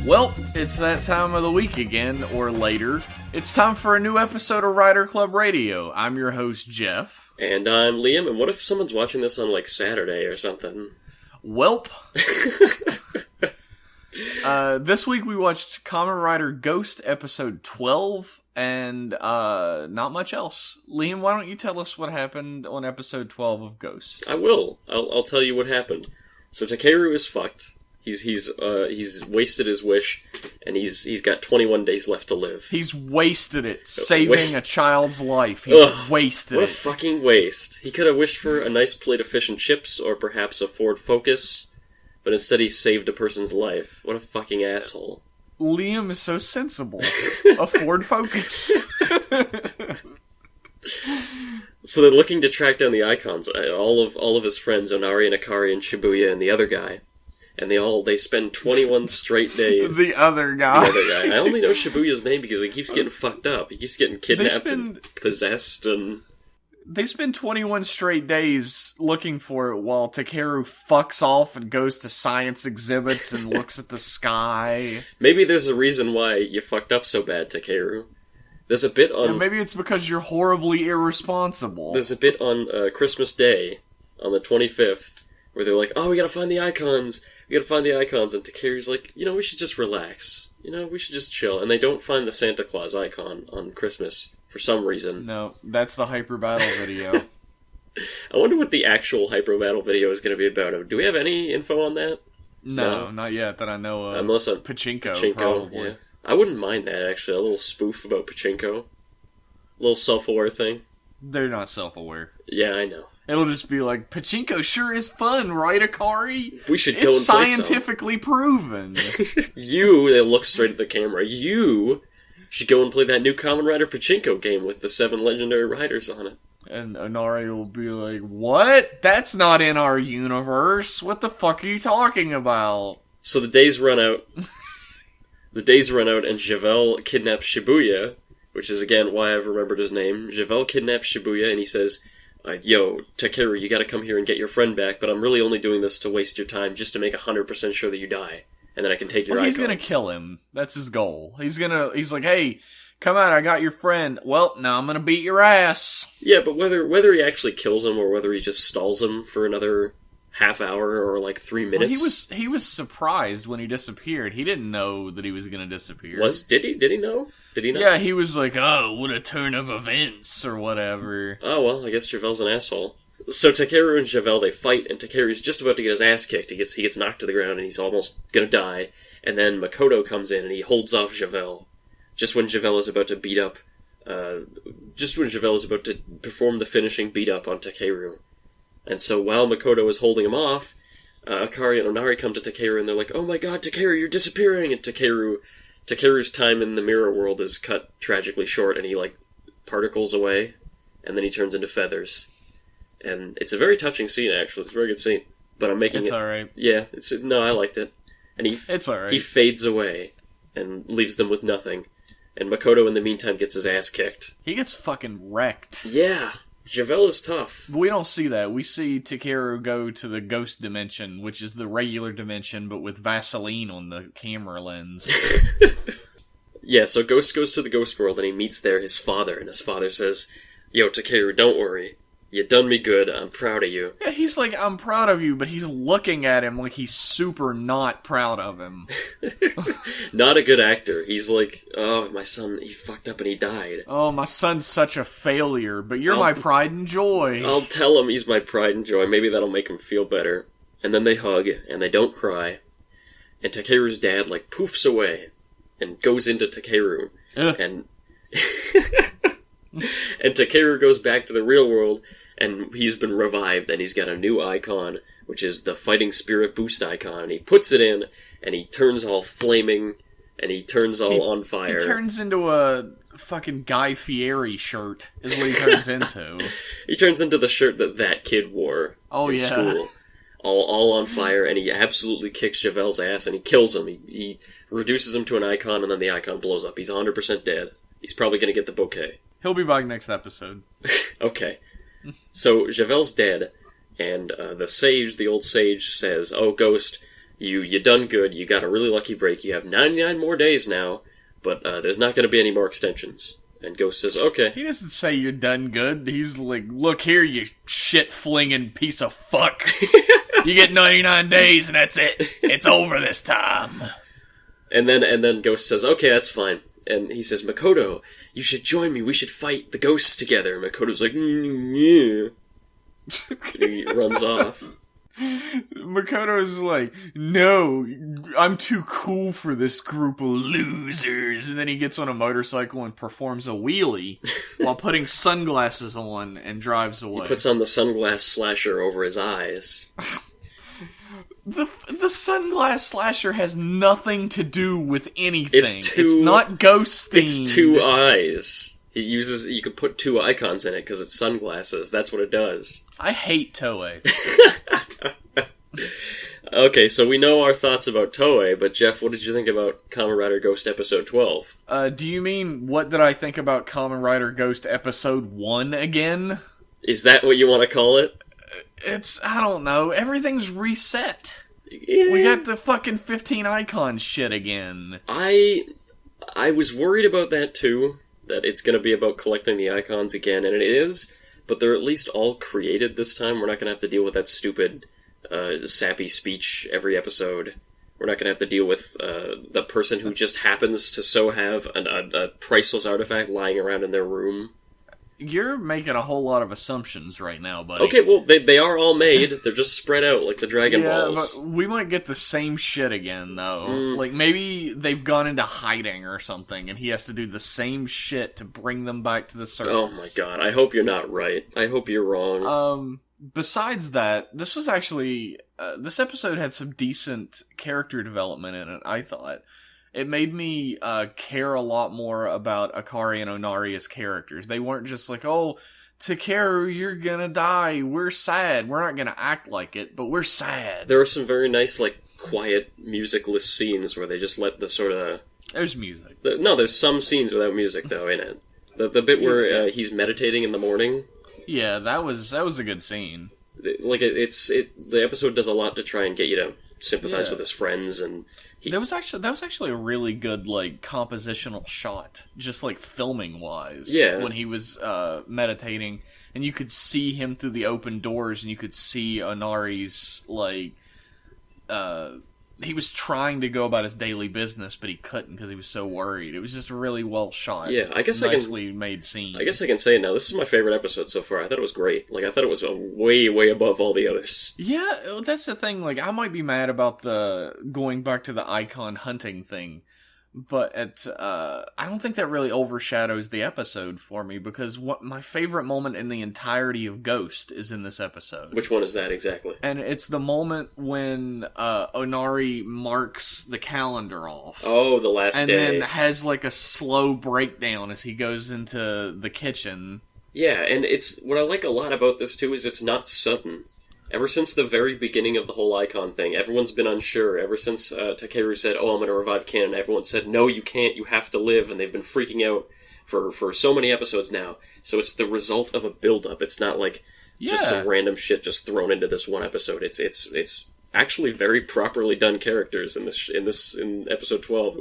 Well, it's that time of the week again, or later. It's time for a new episode of Rider Club Radio. I'm your host, Jeff. And I'm Liam, and what if someone's watching this on, like, Saturday or something? Welp. This week we watched Kamen Rider Ghost episode 12, and not much else. Liam, why don't you tell us what happened on episode 12 of Ghost? I will. I'll tell you what happened. So Takeru is fucked. He's wasted his wish, and he's got 21 days left to live. He's wasted it, saving a child's life. He's wasted it. What a fucking waste. He could have wished for a nice plate of fish and chips, or perhaps a Ford Focus, but instead he saved a person's life. What a fucking asshole. Liam is so sensible. A Ford Focus. So they're looking to track down the icons. All of his friends, Onari and Akari and Shibuya and the other guy. And they spend 21 straight days. The other guy. I only know Shibuya's name because he keeps getting fucked up. He keeps getting kidnapped and possessed and... They spend 21 straight days looking for it while Takeru fucks off and goes to science exhibits and looks at the sky. Maybe there's a reason why you fucked up so bad, Takeru. There's a bit on... Yeah, maybe it's because you're horribly irresponsible. There's a bit on Christmas Day, on the 25th, where they're like, oh, we gotta find the icons. We gotta find the icons. And Takeru's like, we should just relax. We should just chill. And they don't find the Santa Claus icon on Christmas for some reason. No, that's the Hyper Battle video. I wonder what the actual Hyper Battle video is gonna be about. Do we have any info on that? No, not yet that I know of. Unless on Pachinko, probably. Yeah. I wouldn't mind that, actually. A little spoof about Pachinko. A little self-aware thing. They're not self-aware. Yeah, I know. It'll just be like, Pachinko sure is fun, right, Akari? We should go and play some. It's scientifically proven. They look straight at the camera. You should go and play that new Kamen Rider Pachinko game with the 7 legendary riders on it. And Onari will be like, what? That's not in our universe. What the fuck are you talking about? So the days run out. And Javel kidnaps Shibuya, which is, again, why I've remembered his name. Javel kidnaps Shibuya, and he says... yo, Takeru, you gotta come here and get your friend back, but I'm really only doing this to waste your time, just to make 100% sure that you die, and then I can take your icons. He's gonna kill him. That's his goal. He's like, hey, come out, I got your friend. Well, now I'm gonna beat your ass. Yeah, but whether he actually kills him, or whether he just stalls him for another half hour, or like 3 minutes... Well, he was surprised when he disappeared. He didn't know that he was gonna disappear. Did he know? Did he know? Yeah, he was like, oh, what a turn of events, or whatever. Oh, well, I guess Javel's an asshole. So Takeru and Javel, they fight, and Takeru's just about to get his ass kicked. He gets knocked to the ground, and he's almost gonna die. And then Makoto comes in, and he holds off Javel. Just when Javel is about to perform the finishing beat-up on Takeru. And so while Makoto is holding him off, Akari and Onari come to Takeru, and they're like, oh my god, Takeru, you're disappearing! And Takeru's time in the mirror world is cut tragically short, and he, particles away, and then he turns into feathers. And it's a very touching scene, actually. It's a very good scene. But I'm making It's alright. Yeah, I liked it. And it's alright. He fades away, and leaves them with nothing. And Makoto, in the meantime, gets his ass kicked. He gets fucking wrecked. Yeah. Javel is tough. We don't see that. We see Takeru go to the ghost dimension, which is the regular dimension, but with Vaseline on the camera lens. Yeah, so Ghost goes to the ghost world, and he meets there his father, and his father says, yo, Takeru, don't worry. You done me good. I'm proud of you. Yeah, he's like, I'm proud of you, but he's looking at him like he's super not proud of him. Not a good actor. He's like, oh, my son, he fucked up and he died. Oh, my son's such a failure, but you're my pride and joy. I'll tell him he's my pride and joy. Maybe that'll make him feel better. And then they hug, and they don't cry. And Takeru's dad, poofs away and goes into Takeru. And... and Takeru goes back to the real world, and he's been revived, and he's got a new icon, which is the Fighting Spirit Boost icon, and he puts it in, and he turns all flaming, and he turns all on fire. He turns into a fucking Guy Fieri shirt, is what he turns into. He turns into the shirt that kid wore in school. All on fire, and he absolutely kicks Javel's ass, and he kills him. He reduces him to an icon, and then the icon blows up. He's 100% dead. He's probably going to get the bouquet. He'll be back next episode. Okay. So, Javel's dead, and the old sage says, oh, Ghost, You done good. You got a really lucky break. You have 99 more days now, but there's not going to be any more extensions. And Ghost says, okay. He doesn't say you're done good. He's like, look here, you shit-flinging piece of fuck. You get 99 days and that's it. It's over this time. And then Ghost says, okay, that's fine. And he says, Makoto, you should join me. We should fight the ghosts together. Makoto's like, yeah. He runs off. Makoto's like, no, I'm too cool for this group of losers. And then he gets on a motorcycle and performs a wheelie while putting sunglasses on and drives away. He puts on the sunglass slasher over his eyes. The sunglass slasher has nothing to do with anything. It's not ghost themed. It's two eyes. You could put two icons in it because it's sunglasses. That's what it does. I hate Toei. Okay, so we know our thoughts about Toei, but Jeff, what did you think about Kamen Rider Ghost Episode 12? Do you mean, what did I think about Kamen Rider Ghost Episode 1 again? Is that what you want to call it? I don't know, everything's reset. Yeah. We got the fucking 15 icon shit again. I was worried about that too, that it's going to be about collecting the icons again, and it is, but they're at least all created this time. We're not going to have to deal with that stupid sappy speech every episode. We're not going to have to deal with the person who just happens to have a priceless artifact lying around in their room. You're making a whole lot of assumptions right now, buddy. Okay, well, they are all made. They're just spread out like the Dragon Balls. But we might get the same shit again, though. Like, maybe they've gone into hiding or something, and he has to do the same shit to bring them back to the surface. Oh my god, I hope you're not right. I hope you're wrong. Besides that, this was actually... this episode had some decent character development in it, I thought. It made me care a lot more about Akari and Onari as characters. They weren't just like, oh, Takeru, you're gonna die. We're sad. We're not gonna act like it, but we're sad. There are some very nice, like, quiet, musicless scenes where they just let the sort of... There's music. There's some scenes without music, though, in it. The bit where he's meditating in the morning. Yeah, that was a good scene. Like, the episode does a lot to try and get you to sympathize with his friends, and... That was actually a really good, like, compositional shot, just, like, filming-wise. Yeah. When he was meditating, and you could see him through the open doors, and you could see Onari's, like, he was trying to go about his daily business, but he couldn't because he was so worried. It was just really well shot. Yeah, I guess nicely made scene. I guess I can say it now. This is my favorite episode so far. I thought it was great. Like, I thought it was way, way above all the others. Yeah, that's the thing. Like, I might be mad about the going back to the icon hunting thing, but I don't think that really overshadows the episode for me, because what my favorite moment in the entirety of Ghost is in this episode. Which one is that exactly? And it's the moment when Onari marks the calendar off. Oh, the last day. And then has like a slow breakdown as he goes into the kitchen. Yeah, and it's what I like a lot about this too is it's not sudden. Ever since the very beginning of the whole icon thing, everyone's been unsure. Ever since Takeru said, oh, I'm going to revive Kamen, everyone said, no, you can't, you have to live, and they've been freaking out for so many episodes now. So it's the result of a build-up. It's not like just some random shit just thrown into this one episode. It's actually very properly done characters in episode 12.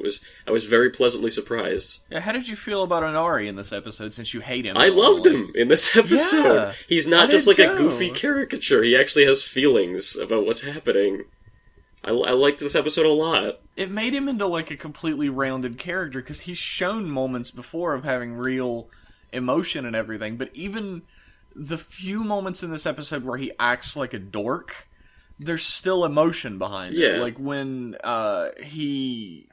I was very pleasantly surprised. Yeah, how did you feel about Onari in this episode, since you hate him? I loved him in this episode. Yeah, he's not just like a goofy caricature. He actually has feelings about what's happening. I liked this episode a lot. It made him into like a completely rounded character, because he's shown moments before of having real emotion and everything, but even the few moments in this episode where he acts like a dork, there's still emotion behind it. Like when he's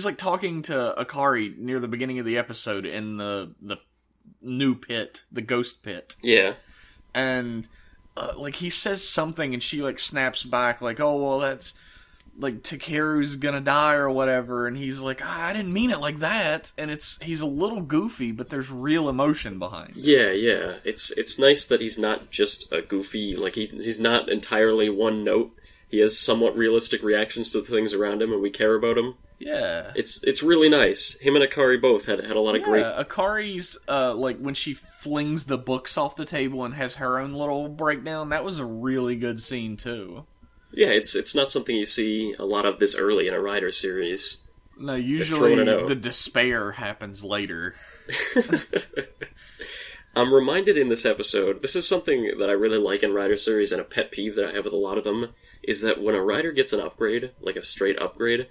like talking to Akari near the beginning of the episode in the new pit, the ghost pit. Yeah. And like he says something and she like snaps back like, oh, well, that's like Takeru's gonna die or whatever, and he's like, I didn't mean it like that. And he's a little goofy, but there's real emotion behind it. Yeah. It's nice that he's not just a goofy, like he's not entirely one note. He has somewhat realistic reactions to the things around him, and we care about him. Yeah. It's really nice. Him and Akari both had a lot of great... Akari's, like, when she flings the books off the table and has her own little breakdown, that was a really good scene, too. Yeah, it's not something you see a lot of this early in a Rider series. No, usually the despair happens later. I'm reminded in this episode, this is something that I really like in Rider series, and a pet peeve that I have with a lot of them, is that when a Rider gets an upgrade, like a straight upgrade,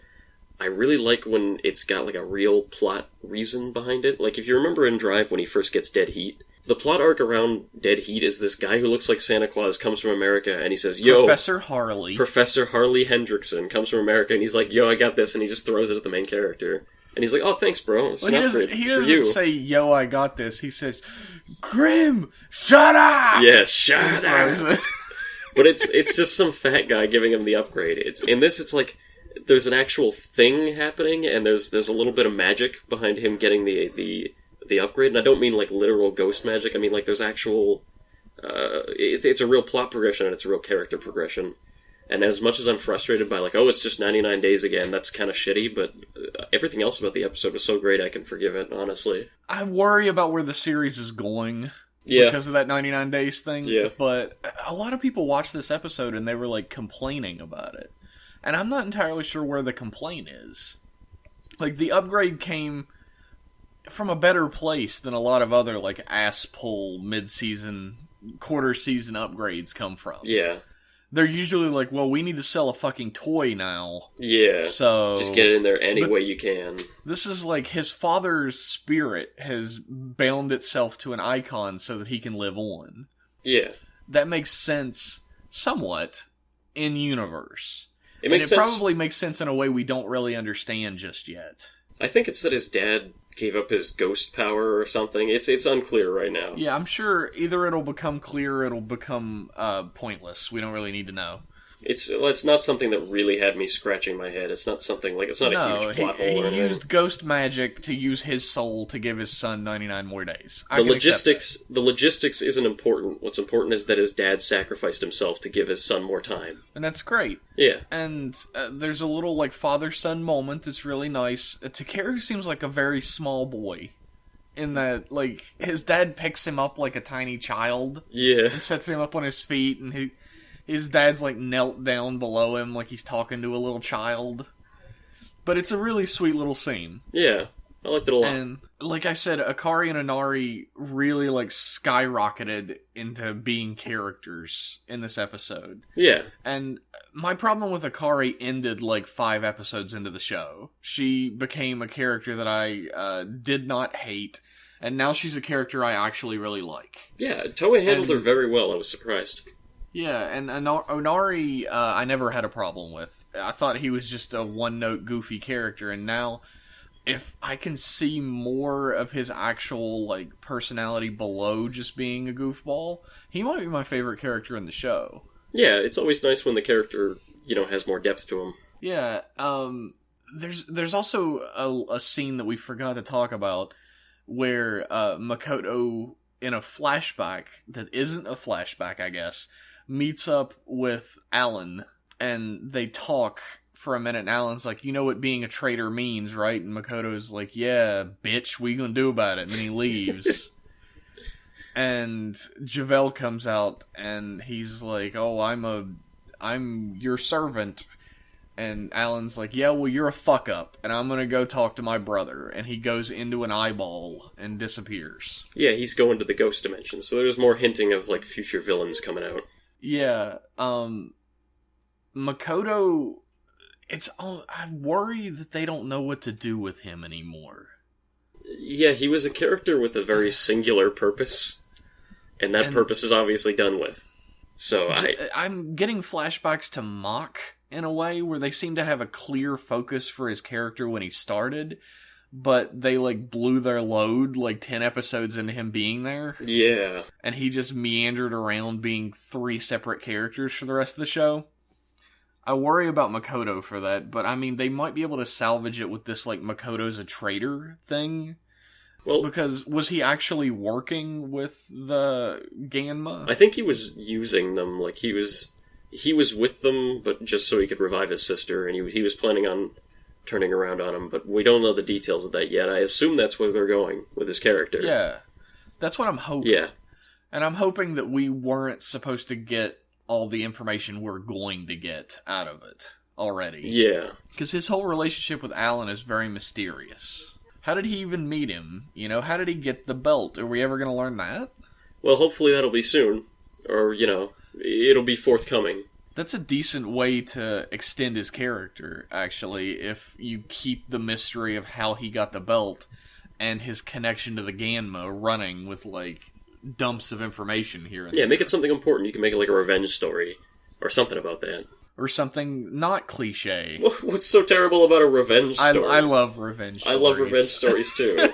I really like when it's got like a real plot reason behind it. Like if you remember in Drive when he first gets Dead Heat, the plot arc around Dead Heat is this guy who looks like Santa Claus comes from America, and he says, yo... Professor Harley Hendrickson comes from America, and he's like, yo, I got this, and he just throws it at the main character. And he's like, oh, thanks, bro. It's an upgrade he for doesn't you. say, yo, I got this. He says, Grim, shut up! Yeah, shut up! But it's just some fat guy giving him the upgrade. In this, it's like, there's an actual thing happening, and there's a little bit of magic behind him getting the upgrade, and I don't mean like literal ghost magic. I mean like there's actual. It's a real plot progression and it's a real character progression. And as much as I'm frustrated by like, oh, it's just 99 days again, that's kind of shitty. But everything else about the episode was so great, I can forgive it. Honestly, I worry about where the series is going. Yeah, because of that 99 days thing. Yeah, but a lot of people watched this episode and they were like complaining about it, and I'm not entirely sure where the complaint is. Like the upgrade came from a better place than a lot of other, like, ass-pull mid-season, quarter-season upgrades come from. Yeah. They're usually like, well, we need to sell a fucking toy now. Yeah. So... just get it in there any way you can. This is like, his father's spirit has bound itself to an icon so that he can live on. Yeah. That makes sense, somewhat, in universe. It It probably makes sense in a way we don't really understand just yet. I think it's that his dad gave up his ghost power or something. It's unclear right now. Yeah, I'm sure either it'll become clear or it'll become pointless. We don't really need to know. It's not something that really had me scratching my head. It's not something like, it's not a huge plot hole or anything. He used ghost magic to use his soul to give his son 99 more days. The logistics isn't important. What's important is that his dad sacrificed himself to give his son more time. And that's great. Yeah. And there's a little like father-son moment that's really nice. Takeru seems like a very small boy. In that, like, his dad picks him up like a tiny child. Yeah. And sets him up on his feet, and his dad's, like, knelt down below him like he's talking to a little child. But it's a really sweet little scene. Yeah, I liked it a lot. And, like I said, Akari and Inari really, like, skyrocketed into being characters in this episode. Yeah. And my problem with Akari ended, like, 5 episodes into the show. She became a character that I did not hate, and now she's a character I actually really like. Yeah, Toei handled her very well. I was surprised. Yeah, and Onari, I never had a problem with. I thought he was just a one-note goofy character, and now, if I can see more of his actual, like, personality below just being a goofball, he might be my favorite character in the show. Yeah, it's always nice when the character, has more depth to him. Yeah, there's also a scene that we forgot to talk about, where Makoto, in a flashback that isn't a flashback, I guess, meets up with Alan, and they talk for a minute, and Alan's like, you know what being a traitor means, right? And Makoto's like, yeah, bitch, what you gonna do about it? And then he leaves. And Javel comes out, and he's like, oh, I'm your servant. And Alan's like, yeah, well, you're a fuck-up, and I'm gonna go talk to my brother. And he goes into an eyeball and disappears. Yeah, he's going to the ghost dimension, so there's more hinting of, like, future villains coming out. Yeah, Makoto, I worry that they don't know what to do with him anymore. Yeah, he was a character with a very singular purpose, and that purpose is obviously done with. So I'm getting flashbacks to Mach, in a way, where they seem to have a clear focus for his character when he started, but they, like, blew their load, like, 10 episodes into him being there. Yeah. And he just meandered around being 3 separate characters for the rest of the show. I worry about Makoto for that, but, I mean, they might be able to salvage it with this, like, Makoto's a traitor thing. Well, because was he actually working with the Ganma? I think he was using them, like, he was with them, but just so he could revive his sister, and he was planning on turning around on him, but we don't know the details of that yet. I assume that's where they're going with his character. Yeah. That's what I'm hoping. Yeah. And I'm hoping that we weren't supposed to get all the information we're going to get out of it already. Yeah. Because his whole relationship with Alan is very mysterious. How did he even meet him? You know, how did he get the belt? Are we ever going to learn that? Well, hopefully that'll be soon. Or, you know, it'll be forthcoming. That's a decent way to extend his character, actually, if you keep the mystery of how he got the belt and his connection to the Ganma running with, like, dumps of information here and there. Yeah, make it something important. You can make it like a revenge story. Or something about that. Or something not cliche. What's so terrible about a revenge story? I love revenge stories. I love revenge stories, too.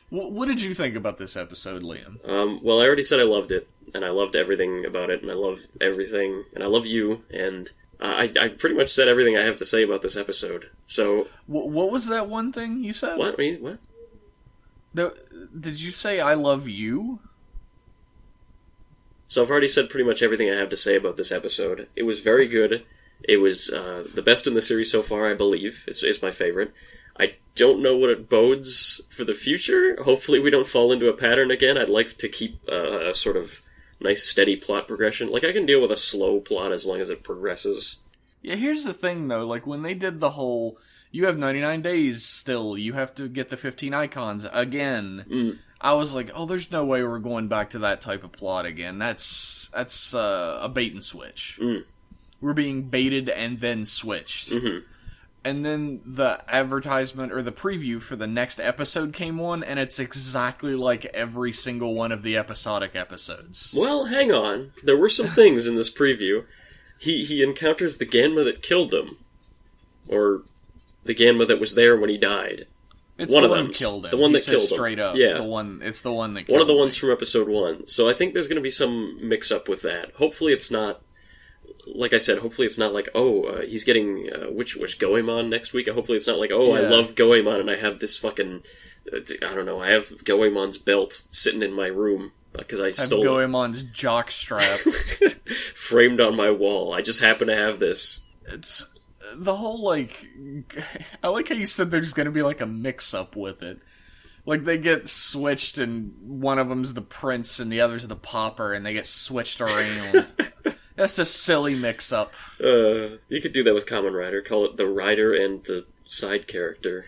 What did you think about this episode, Liam? Well, I already said I loved it, and I loved everything about it, and I love everything, and I love you, and I pretty much said everything I have to say about this episode. So, what was that one thing you said? What? What? Did you say I love you? So I've already said pretty much everything I have to say about this episode. It was very good. It was the best in the series so far, I believe. It's my favorite. I don't know what it bodes for the future. Hopefully we don't fall into a pattern again. I'd like to keep a sort of nice, steady plot progression. Like, I can deal with a slow plot as long as it progresses. Yeah, here's the thing, though. Like, when they did the whole, you have 99 days still, you have to get the 15 icons again. I was like, oh, there's no way we're going back to that type of plot again. That's a bait and switch. We're being baited and then switched. Mm-hmm. And then the advertisement or the preview for the next episode came on, and it's exactly like every single one of the episodic episodes. Well, hang on. There were some things in this preview. He encounters the Ganma that killed him. Or the Ganma that was there when he died. It's one of them killed him. The one that killed him. Straight up. Yeah. It's the one that killed him. One of the ones from episode 1. So I think there's going to be some mix-up with that. Hopefully it's not... Like I said, hopefully it's not like, he's getting which Goemon next week. Hopefully it's not like, I love Goemon and I have this fucking, I don't know, I have Goemon's belt sitting in my room because I stole Goemon's jockstrap framed on my wall. I just happen to have this. It's the whole, like, I like how you said there's going to be like a mix-up with it. Like, they get switched and one of them's the prince and the other's the pauper and they get switched around. That's a silly mix-up. You could do that with Kamen Rider. Call it the rider and the side character.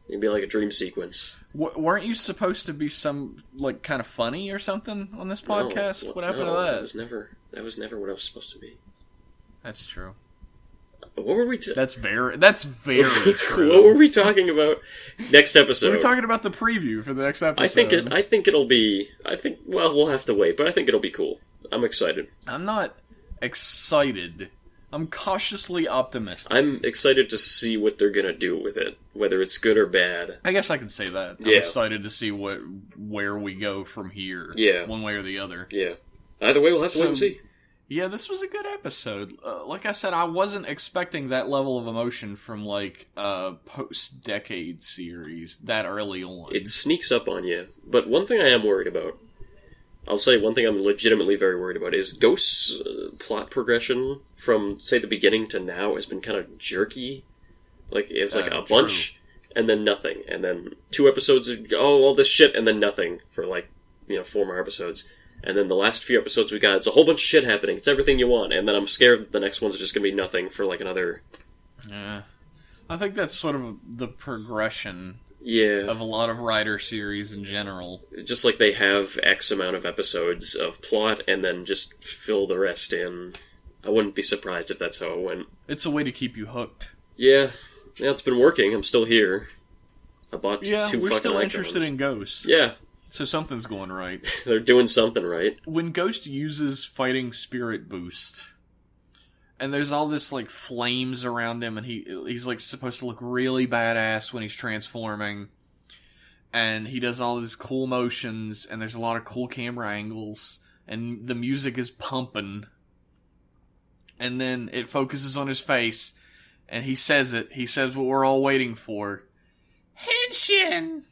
It'd be like a dream sequence. Weren't you supposed to be some, like, kind of funny or something on this podcast? No, what happened to that? That was never what I was supposed to be. That's true. What were we... That's very true. What were we talking about next episode? We were talking about the preview for the next episode. I think it'll be... well, we'll have to wait, but I think it'll be cool. I'm excited. I'm not excited. I'm cautiously optimistic. I'm excited to see what they're gonna do with it, whether it's good or bad. I guess I can say that. Yeah. I'm excited to see where we go from here. Yeah. One way or the other. Yeah. Either way, we'll have to wait and see. Yeah, this was a good episode. Like I said, I wasn't expecting that level of emotion from, like, a post-decade series that early on. It sneaks up on you. But one thing I am worried about, I'll say one thing I'm legitimately very worried about, is Ghost's plot progression from, say, the beginning to now has been kind of jerky. Like, it's like a bunch, and then nothing. And then 2 episodes of, all this shit, and then nothing for, like, 4 more episodes. And then the last few episodes we got, it's a whole bunch of shit happening. It's everything you want. And then I'm scared that the next ones are just going to be nothing for, like, another... Yeah. I think that's sort of the progression of a lot of Rider series in general. Just like they have X amount of episodes of plot and then just fill the rest in. I wouldn't be surprised if that's how it went. It's a way to keep you hooked. Yeah, it's been working. I'm still here. I bought 2 fucking icons. We're still interested in Ghost. Yeah. So something's going right. They're doing something right. When Ghost uses Fighting Spirit Boost, and there's all this, like, flames around him, and he's like, supposed to look really badass when he's transforming, and he does all these cool motions, and there's a lot of cool camera angles, and the music is pumping, and then it focuses on his face, and he says what we're all waiting for. Henshin!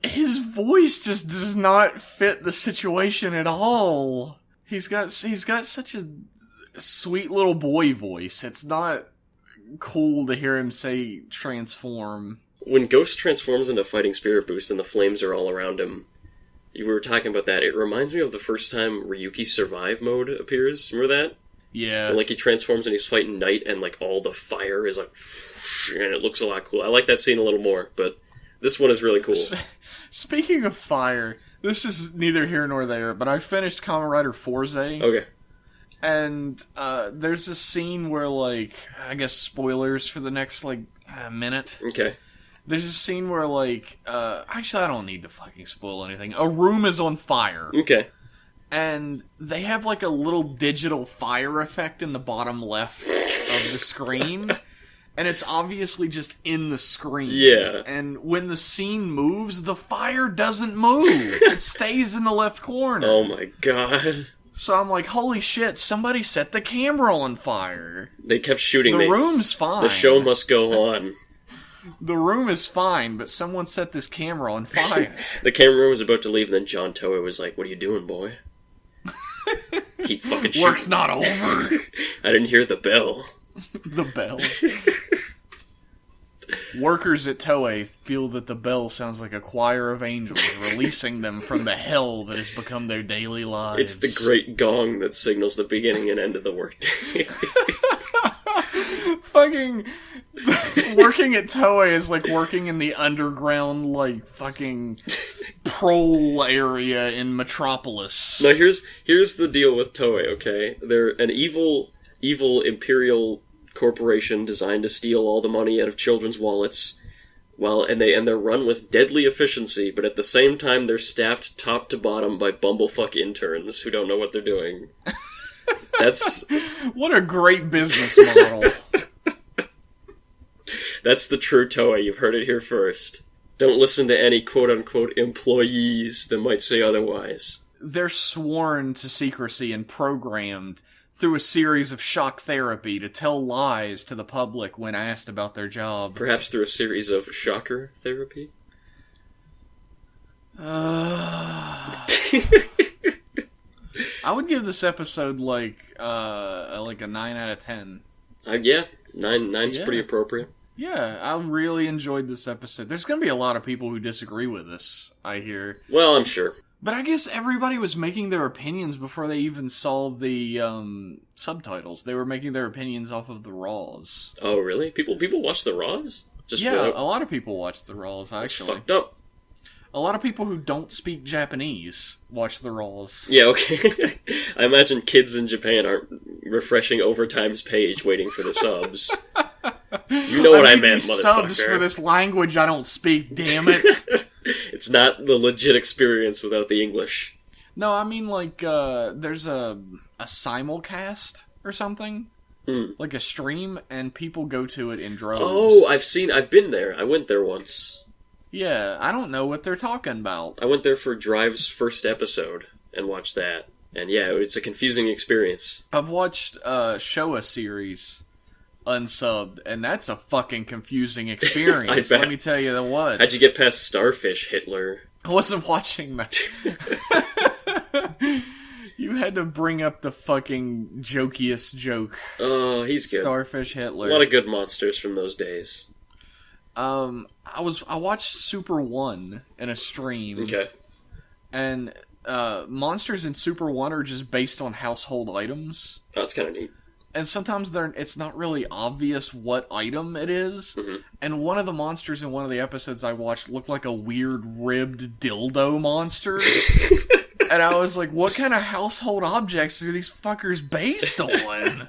His voice just does not fit the situation at all. He's got such a sweet little boy voice. It's not cool to hear him say transform. When Ghost transforms into Fighting Spirit Boost and the flames are all around him, you were talking about that. It reminds me of the first time Ryuki's Survive mode appears. Remember that? Yeah. And, like, he transforms and he's fighting Night, and, like, all the fire is, like, and it looks a lot cool. I like that scene a little more, but this one is really cool. Speaking of fire, this is neither here nor there, but I finished Kamen Rider Fourze. Okay. And there's a scene where, like, I guess spoilers for the next, like, minute. Okay. There's a scene where, like, actually I don't need to fucking spoil anything. A room is on fire. Okay. And they have, like, a little digital fire effect in the bottom left of the screen. And it's obviously just in the screen. Yeah. And when the scene moves, the fire doesn't move. It stays in the left corner. Oh my god. So I'm like, holy shit, somebody set the camera on fire. They kept shooting The room's fine. The show must go on. The room is fine, but someone set this camera on fire. The cameraman was about to leave, and then John Toei was like, "What are you doing, boy? Keep fucking shooting." Work's not over. I didn't hear the bell. The bell. Workers at Toei feel that the bell sounds like a choir of angels releasing them from the hell that has become their daily lives. It's the great gong that signals the beginning and end of the workday. Fucking working at Toei is like working in the underground, like, fucking prole area in Metropolis. Now here's the deal with Toei, okay? They're an evil imperial corporation designed to steal all the money out of children's wallets. And they're run with deadly efficiency, but at the same time they're staffed top to bottom by bumblefuck interns who don't know what they're doing. That's what a great business model. That's the true Toei. You've heard it here first. Don't listen to any quote-unquote employees that might say otherwise. They're sworn to secrecy and programmed through a series of shock therapy to tell lies to the public when asked about their job. Perhaps through a series of shocker therapy? I would give this episode like a 9 out of 10. Yeah, nine's pretty appropriate. Yeah, I really enjoyed this episode. There's going to be a lot of people who disagree with this, I hear. Well, I'm sure. But I guess everybody was making their opinions before they even saw the subtitles. They were making their opinions off of the Raws. Oh, really? People watch the Raws? A lot of people watch the Raws, actually. That's fucked up. A lot of people who don't speak Japanese watch the Raws. Yeah, okay. I imagine kids in Japan aren't refreshing Overtime's page waiting for the subs. You know what I meant, motherfucker. Subs for this language I don't speak, damn it. It's not the legit experience without the English. No, I mean, like, there's a simulcast or something. Like a stream, and people go to it in droves. Oh, I've been there. I went there once. Yeah, I don't know what they're talking about. I went there for Drive's first episode and watched that. And yeah, it's a confusing experience. I've watched Showa series unsubbed, and that's a fucking confusing experience. Let me tell you what. How'd you get past Starfish Hitler? I wasn't watching that. You had to bring up the fucking jokiest joke. Oh, he's good. Starfish Hitler. A lot of good monsters from those days. I watched Super 1 in a stream. Okay. And monsters in Super 1 are just based on household items. Oh, that's kind of neat. And sometimes it's not really obvious what item it is. Mm-hmm. And one of the monsters in one of the episodes I watched looked like a weird ribbed dildo monster. And I was like, what kind of household objects are these fuckers based on?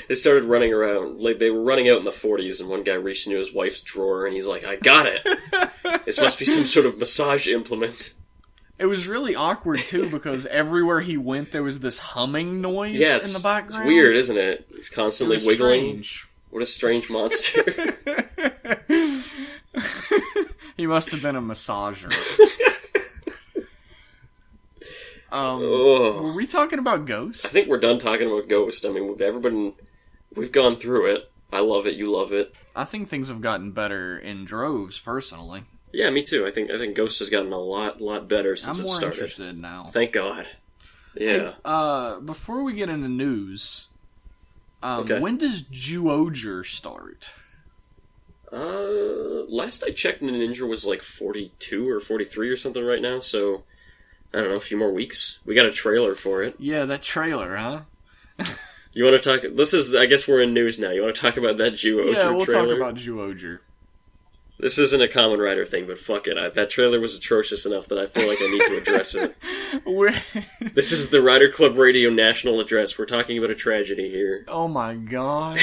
They started running around, like they were running out in the 40s, and one guy reached into his wife's drawer, and he's like, I got it! This must be some sort of massage implement. It was really awkward, too, because everywhere he went, there was this humming noise in the background. It's weird, isn't it? He's constantly wiggling. Strange. What a strange monster. He must have been a massager. Oh. Were we talking about Ghost? I think we're done talking about Ghost. I mean, we've gone through it. I love it, you love it. I think things have gotten better in droves, personally. Yeah, me too. I think Ghost has gotten a lot better since it started. I'm more interested now. Thank God. Yeah. Hey, before we get into news, when does Zyuohger start? Last I checked, Ninja was like 42 or 43 or something right now, so I don't know, a few more weeks. We got a trailer for it. Yeah, that trailer, huh? You want to talk... This is... I guess we're in news now. You want to talk about that Ju-Oger trailer? Yeah, we'll talk about Ju-Oger. This isn't a Kamen Rider thing, but fuck it. That trailer was atrocious enough that I feel like I need to address it. This is the Rider Club Radio National Address. We're talking about a tragedy here. Oh my god.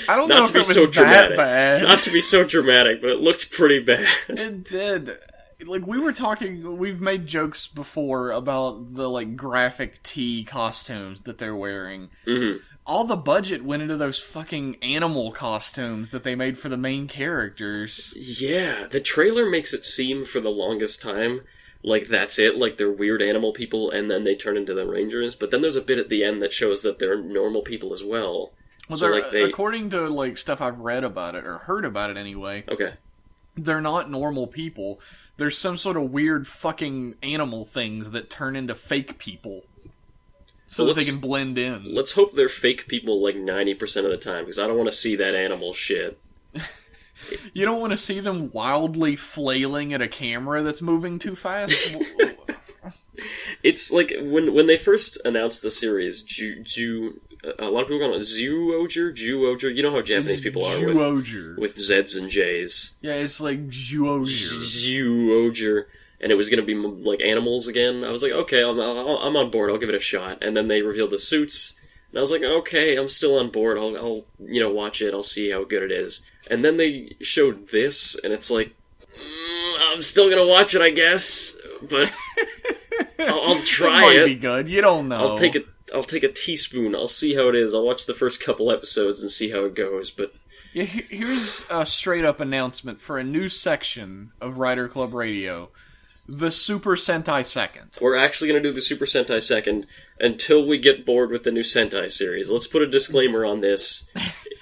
I don't know Not if to be it was so dramatic. that bad. Not to be so dramatic, but it looked pretty bad. It did. Like, we've made jokes before about the, like, graphic tee costumes that they're wearing. Mm-hmm. All the budget went into those fucking animal costumes that they made for the main characters. Yeah, the trailer makes it seem for the longest time like that's it, like they're weird animal people and then they turn into the Rangers, but then there's a bit at the end that shows that they're normal people as well. Well, so, according to, like, stuff I've read about it, or heard about it anyway, okay, they're not normal people. There's some sort of weird fucking animal things that turn into fake people. So that they can blend in. Let's hope they're fake people like 90% of the time, because I don't want to see that animal shit. You don't want to see them wildly flailing at a camera that's moving too fast? It's like, when they first announced the series, a lot of people call it Ju-Oger, you know how Japanese people are with Z's and J's. Yeah, it's like Ju-Oger. Ju-Oger. And it was going to be, like, animals again. I was like, okay, I'm on board, I'll give it a shot. And then they revealed the suits, and I was like, okay, I'm still on board, I'll watch it, I'll see how good it is. And then they showed this, and it's like, I'm still going to watch it, I guess, but I'll try it. Might be good, you don't know. I'll take a teaspoon, I'll see how it is, I'll watch the first couple episodes and see how it goes, but... Yeah, here's a straight-up announcement for a new section of Rider Club Radio. The Super Sentai Second. We're actually going to do the Super Sentai Second until we get bored with the new Sentai series. Let's put a disclaimer on this.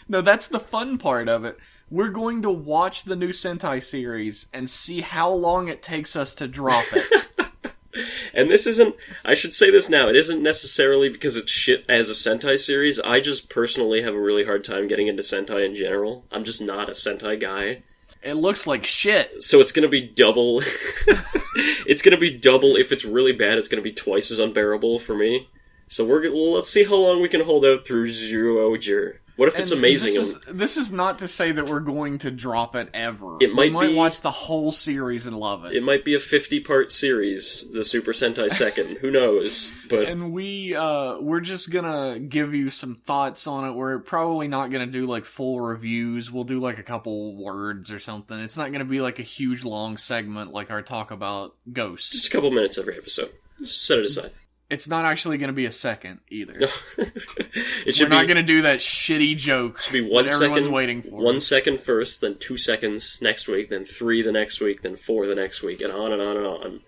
No, that's the fun part of it. We're going to watch the new Sentai series and see how long it takes us to drop it. And this isn't... I should say this now. It isn't necessarily because it's shit as a Sentai series. I just personally have a really hard time getting into Sentai in general. I'm just not a Sentai guy. It looks like shit. So it's going to be double. It's going to be double. If it's really bad, it's going to be twice as unbearable for me. So let's see how long we can hold out through Ju-Oger. What if it's amazing? This is not to say that we're going to drop it ever. We might watch the whole series and love it. It might be a 50-part series, the Super Sentai Second. Who knows? But and we're just gonna give you some thoughts on it. We're probably not gonna do like full reviews. We'll do like a couple words or something. It's not gonna be like a huge long segment like our talk about Ghost. Just a couple minutes every episode. Just set it aside. It's not actually going to be a second, either. We're not going to do that shitty joke should be 1 second, everyone's waiting for. 1 second first, then 2 seconds next week, then 3 the next week, then 4 the next week, and on and on and on.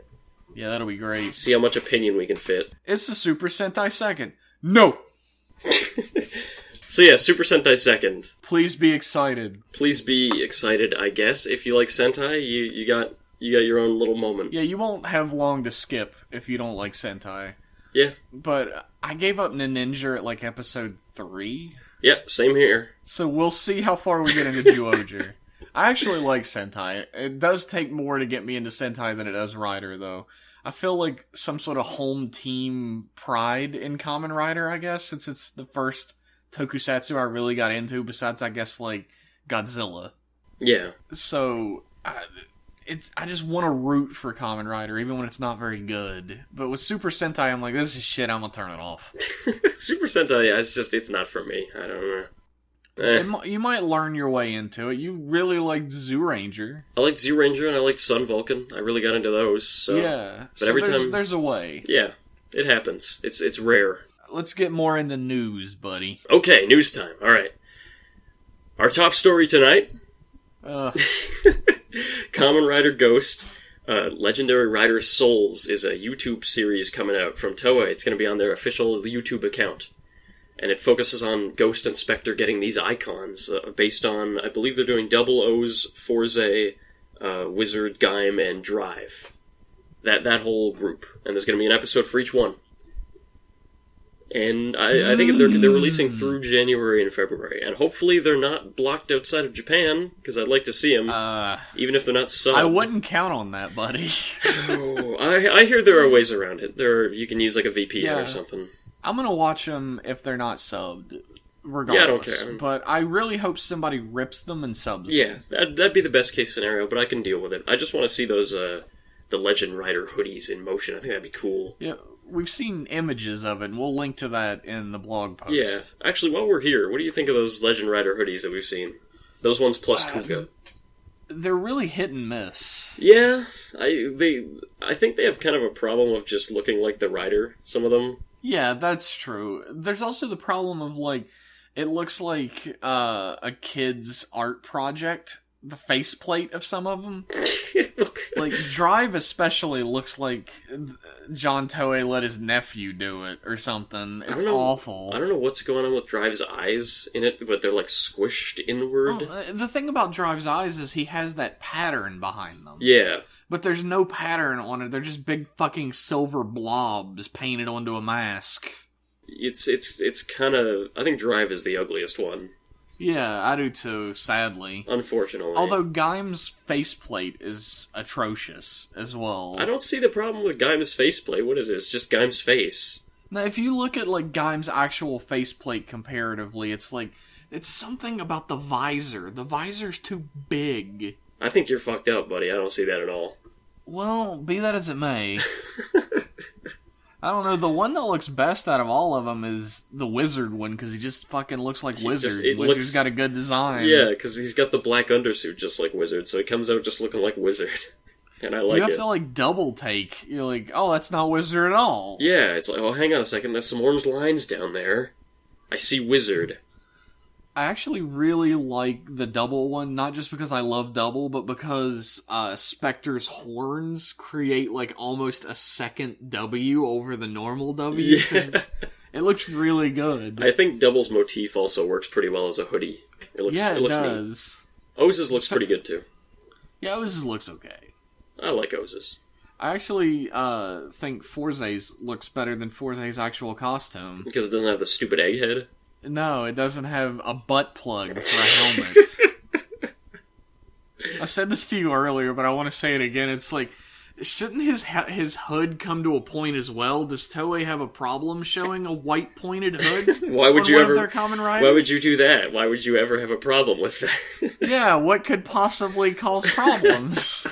Yeah, that'll be great. See how much opinion we can fit. It's the Super Sentai Second. No! So yeah, Super Sentai Second. Please be excited. Please be excited, I guess. If you like Sentai, you got your own little moment. Yeah, you won't have long to skip if you don't like Sentai. Yeah. But I gave up Ninja at like episode 3. Yep, same here. So we'll see how far we get into Ju-Oger. I actually like Sentai. It does take more to get me into Sentai than it does Rider, though. I feel like some sort of home team pride in Kamen Rider, I guess, since it's the first tokusatsu I really got into, besides, I guess, like, Godzilla. Yeah. So, I just want to root for Kamen Rider, even when it's not very good. But with Super Sentai, I'm like, this is shit, I'm gonna turn it off. Super Sentai, it's not for me. I don't know. You might learn your way into it. You really liked Zyuranger. I liked Zyuranger and I liked Sun Vulcan. I really got into those. So. Yeah. But so every time there's a way. Yeah, it happens. It's rare. Let's get more into news, buddy. Okay, news time. All right. Our top story tonight. Kamen Rider Ghost, Legendary Rider Souls is a YouTube series coming out from Toei. It's going to be on their official YouTube account. And it focuses on Ghost and Spectre getting these icons based on, I believe they're doing Double O's, Fourze, Wizard, Gaim, and Drive. That whole group. And there's going to be an episode for each one. And I think they're releasing through January and February, and hopefully they're not blocked outside of Japan, because I'd like to see them, even if they're not subbed. I wouldn't count on that, buddy. Oh, I hear there are ways around it. You can use like a VPN or something. I'm gonna watch them if they're not subbed, regardless. Yeah, I don't care. But I really hope somebody rips them and subs them. Yeah, that'd be the best case scenario, but I can deal with it. I just want to see those, the Legend Rider hoodies in motion. I think that'd be cool. Yeah. We've seen images of it, and we'll link to that in the blog post. Yeah. Actually, while we're here, what do you think of those Legend Rider hoodies that we've seen? Those ones plus Kuga. They're really hit and miss. Yeah. I think they have kind of a problem of just looking like the Rider, some of them. Yeah, that's true. There's also the problem of, like, it looks like a kid's art project. The faceplate of some of them. Like, Drive especially looks like John Toei let his nephew do it or something. It's awful. I don't know what's going on with Drive's eyes in it, but they're like squished inward. The thing about Drive's eyes is he has that pattern behind them. Yeah. But there's no pattern on it. They're just big fucking silver blobs painted onto a mask. It's kind of... I think Drive is the ugliest one. Yeah, I do too, sadly. Unfortunately. Although Gaim's faceplate is atrocious as well. I don't see the problem with Gaim's faceplate. What is it? It's just Gaim's face. Now, if you look at, like, Gaim's actual faceplate comparatively, it's like, it's something about the visor. The visor's too big. I think you're fucked up, buddy. I don't see that at all. Well, be that as it may. I don't know, the one that looks best out of all of them is the Wizard one, because he just fucking looks like Wizard. Wizard's got a good design. Yeah, because he's got the black undersuit just like Wizard, so he comes out just looking like Wizard. And I like it. You have to, like, double take. You're like, oh, that's not Wizard at all. Yeah, it's like, oh, hang on a second, there's some orange lines down there. I see Wizard. I actually really like the double one, not just because I love double, but because Spectre's horns create, like, almost a second W over the normal W. Yeah. It looks really good. I think double's motif also works pretty well as a hoodie. It looks does. Neat. Oze's looks pretty good, too. Yeah, Oze's looks okay. I like Oze's. I actually think Fourze's looks better than Fourze's actual costume. Because it doesn't have the stupid egghead? No, it doesn't have a butt plug for a helmet. I said this to you earlier, but I want to say it again. It's like, shouldn't his hood come to a point as well? Does Toei have a problem showing a white pointed hood? Why would you ever? Their Kamen Riders? Why would you do that? Why would you ever have a problem with that? Yeah, what could possibly cause problems?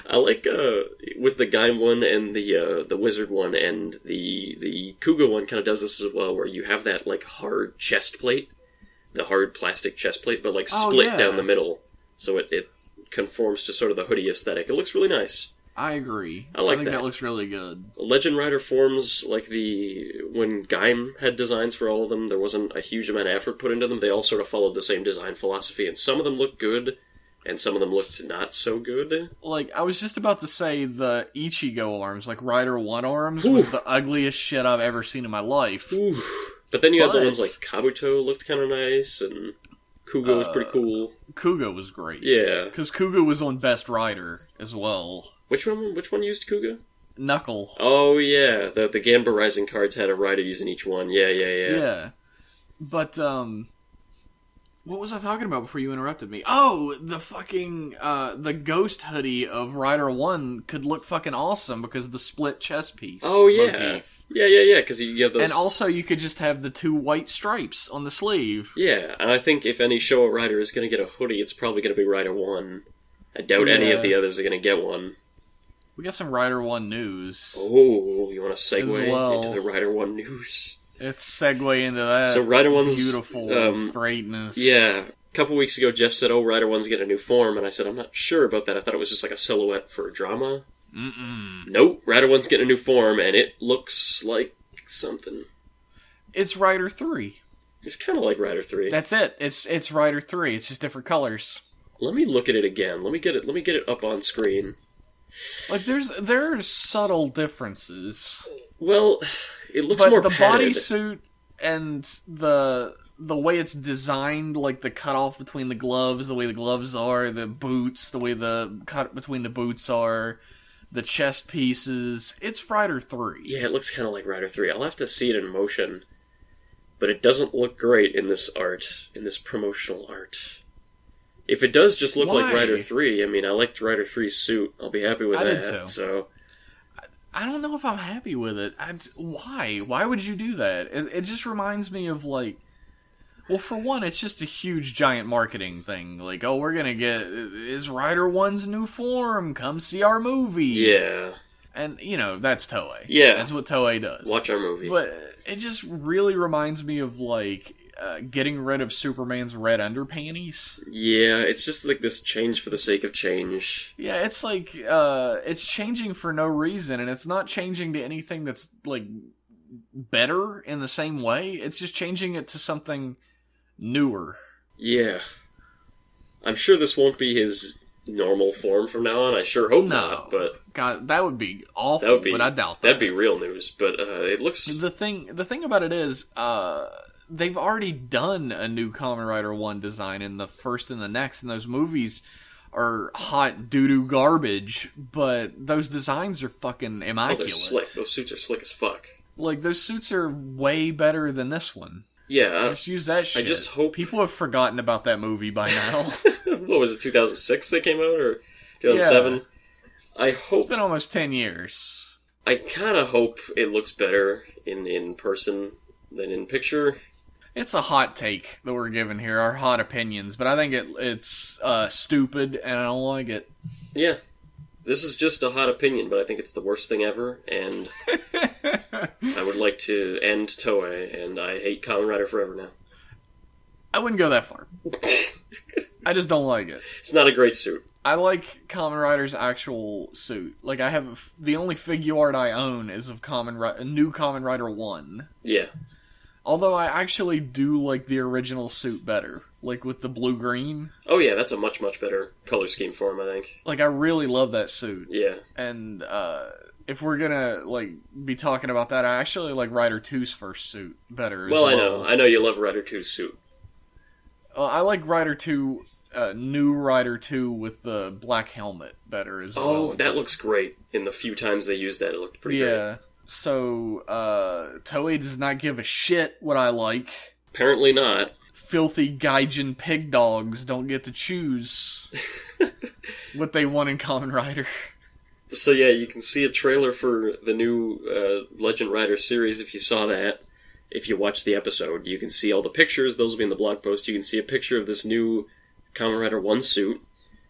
I like with the Gaim one and the Wizard one and the Kuga one kind of does this as well, where you have that like hard chest plate, the hard plastic chest plate, but like split down the middle, so it conforms to sort of the hoodie aesthetic. It looks really nice. I agree. I think that looks really good. Legend Rider forms, like when Gaim had designs for all of them, there wasn't a huge amount of effort put into them. They all sort of followed the same design philosophy, and some of them look good. And some of them looked not so good. Like, I was just about to say the Ichigo arms, like Rider 1 arms, was the ugliest shit I've ever seen in my life. Ooh. But then you had the ones like Kabuto looked kind of nice, and Kuga was pretty cool. Kuga was great. Yeah. Because Kuga was on Best Rider as well. Which one used Kuga? Knuckle. Oh, yeah. The Gamba Rising cards had a rider using each one. Yeah. Yeah. But, what was I talking about before you interrupted me? Oh, the fucking, the ghost hoodie of Rider 1 could look fucking awesome because of the split chest piece. Oh, yeah. Motif. Yeah, because you have those... And also you could just have the 2 white stripes on the sleeve. Yeah, and I think if any Showa Rider is going to get a hoodie, it's probably going to be Rider 1. I doubt any of the others are going to get one. We got some Rider 1 news. Oh, you want to segue into the Rider 1 news? Let's segue into that. So Rider 1's beautiful greatness. Yeah. A couple weeks ago, Jeff said, oh, Rider 1's getting a new form, and I said, I'm not sure about that. I thought it was just like a silhouette for a drama. Nope, Rider 1's getting a new form, and it looks like something. It's Rider 3. It's kind of like Rider 3. That's it. It's Rider 3. It's just different colors. Let me look at it again. Let me get it up on screen. Like, there's subtle differences. Well, it looks more padded. But the bodysuit and the way it's designed, like the cutoff between the gloves, the way the gloves are, the boots, the way the cut between the boots are, the chest pieces. It's Rider 3. Yeah, it looks kind of like Rider 3. I'll have to see it in motion. But it doesn't look great in this art, in this promotional art. If it does just look like Rider 3, I mean, I liked Rider 3's suit. I'll be happy with that. I did too. So, I don't know if I'm happy with it. Why? Why would you do that? It just reminds me of, like... Well, for one, it's just a huge, giant marketing thing. Like, oh, we're gonna get... Is Rider 1's new form? Come see our movie. Yeah. And, you know, that's Toei. Yeah. That's what Toei does. Watch our movie. But it just really reminds me of, like, getting rid of Superman's red underpanties. Yeah, it's just like this change for the sake of change. Yeah, it's like, it's changing for no reason, and it's not changing to anything that's, like, better in the same way. It's just changing it to something newer. Yeah. I'm sure this won't be his normal form from now on. I sure hope not, but... God, that would be awful, but I doubt that. That'd be real news, but it looks... The thing about it is, they've already done a new Kamen Rider 1 design in the first and the next, and those movies are hot doo-doo garbage, but those designs are fucking immaculate. Oh, they're slick. Those suits are slick as fuck. Like, those suits are way better than this one. Yeah. Just use that shit. I just hope... People have forgotten about that movie by now. What was it, 2006 they came out, or 2007? Yeah. I hope... It's been almost 10 years. I kind of hope it looks better in person than in picture. It's a hot take that we're giving here, our hot opinions, but I think it's stupid, and I don't like it. Yeah. This is just a hot opinion, but I think it's the worst thing ever, and I would like to end Toei, and I hate Kamen Rider forever now. I wouldn't go that far. I just don't like it. It's not a great suit. I like Kamen Rider's actual suit. Like, I have... The only figure art I own is of new Kamen Rider 1. Yeah. Although I actually do like the original suit better. Like, with the blue-green. Oh yeah, that's a much, much better color scheme for him, I think. Like, I really love that suit. Yeah. And, if we're gonna, like, be talking about that, I actually like Rider 2's first suit better as well. Well, I know you love Rider 2's suit. I like Rider 2... new Rider 2 with the black helmet better as well. Oh, that looks great. In the few times they used that, it looked pretty great. Yeah. So, Toei does not give a shit what I like. Apparently not. Filthy gaijin pig dogs don't get to choose what they want in Kamen Rider. So yeah, you can see a trailer for the new Legend Rider series if you saw that. If you watched the episode, you can see all the pictures. Those will be in the blog post. You can see a picture of this new Kamen Rider 1 suit,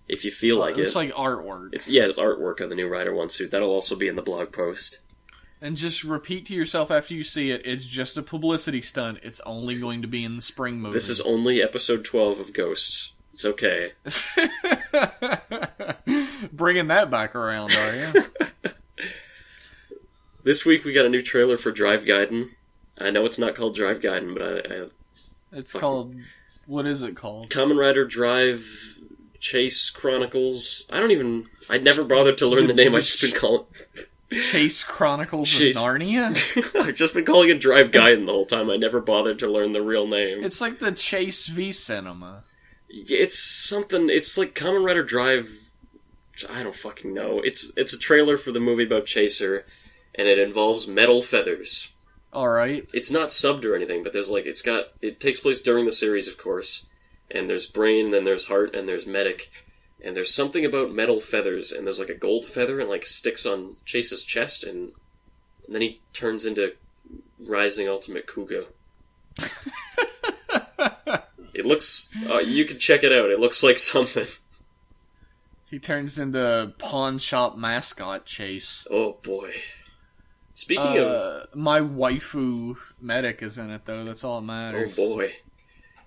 if you feel like it. It's like artwork. It's artwork of the new Rider 1 suit. That'll also be in the blog post. And just repeat to yourself after you see it, it's just a publicity stunt. It's only going to be in the spring movie. This is only episode 12 of Ghosts. It's okay. Bringing that back around, are you? This week we got a new trailer for Drive Gaiden. I know it's not called Drive Gaiden, but It's called... What is it called? Kamen Rider Drive Chase Chronicles. I never bothered to learn the name. I've just been calling... Chase Chronicles of Narnia? I've just been calling it Drive Gaiden the whole time. I never bothered to learn the real name. It's like the Chase V Cinema. It's something... It's like Kamen Rider Drive... I don't fucking know. It's a trailer for the movie about Chaser, and it involves metal feathers. Alright. It's not subbed or anything, but it takes place during the series, of course. And there's Brain, then there's Heart, and there's Medic. And there's something about metal feathers, and there's like a gold feather and like sticks on Chase's chest, and then he turns into Rising Ultimate Kuga. It looks... you can check it out. It looks like something. He turns into Pawn Shop Mascot Chase. Oh, boy. Speaking of... My waifu Medic is in it, though. That's all that matters. Oh, boy.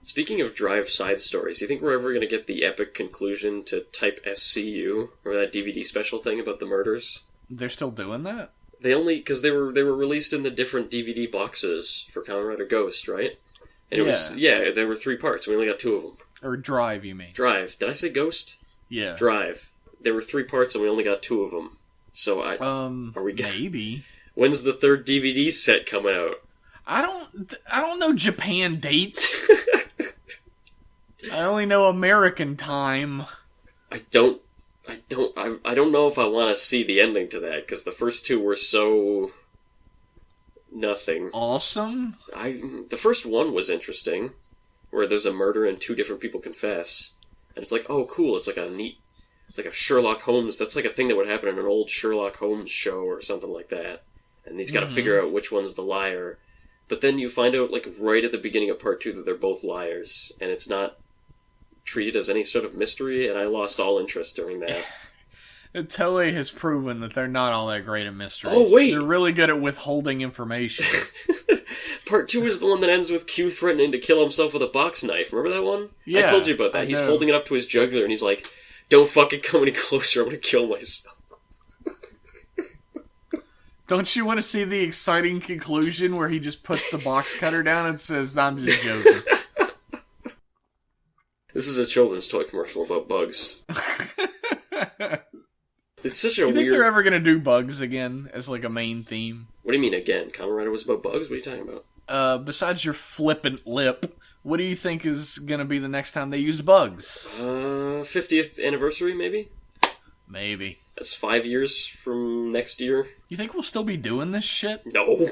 Speaking of Drive side stories, you think we're ever going to get the epic conclusion to Type SCU, or that DVD special thing about the murders? They're still doing that? Because they were released in the different DVD boxes for Kamen Rider Ghost, right? And there were 3 parts. We only got 2 of them. Or Drive, you mean? Drive. Did I say Ghost? Yeah. Drive. There were 3 parts, and we only got 2 of them. So are we maybe. When's the 3rd DVD set coming out? I don't know Japan dates. I only know American time. I don't I don't know if I want to see the ending to that, because the first two were so... nothing. Awesome? The first one was interesting, where there's a murder and two different people confess. And it's like, oh, cool, it's like a neat... like a Sherlock Holmes... that's like a thing that would happen in an old Sherlock Holmes show or something like that. And he's got to figure out which one's the liar. But then you find out, like, right at the beginning of part 2 that they're both liars, and it's not treated as any sort of mystery, and I lost all interest during that. Toei has proven that they're not all that great at mysteries. Oh, wait! They're really good at withholding information. Part 2 is the one that ends with Q threatening to kill himself with a box knife. Remember that one? Yeah, I told you about that. He's holding it up to his jugular, and he's like, don't fucking come any closer, I'm gonna kill myself. Don't you want to see the exciting conclusion where he just puts the box cutter down and says, I'm just joking? This is a children's toy commercial about bugs. It's such a weird... You think they're ever going to do bugs again as like a main theme? What do you mean again? Kamen Rider was about bugs? What are you talking about? Besides your flippant lip, what do you think is going to be the next time they use bugs? 50th anniversary, maybe? Maybe. That's 5 years from next year. You think we'll still be doing this shit? No.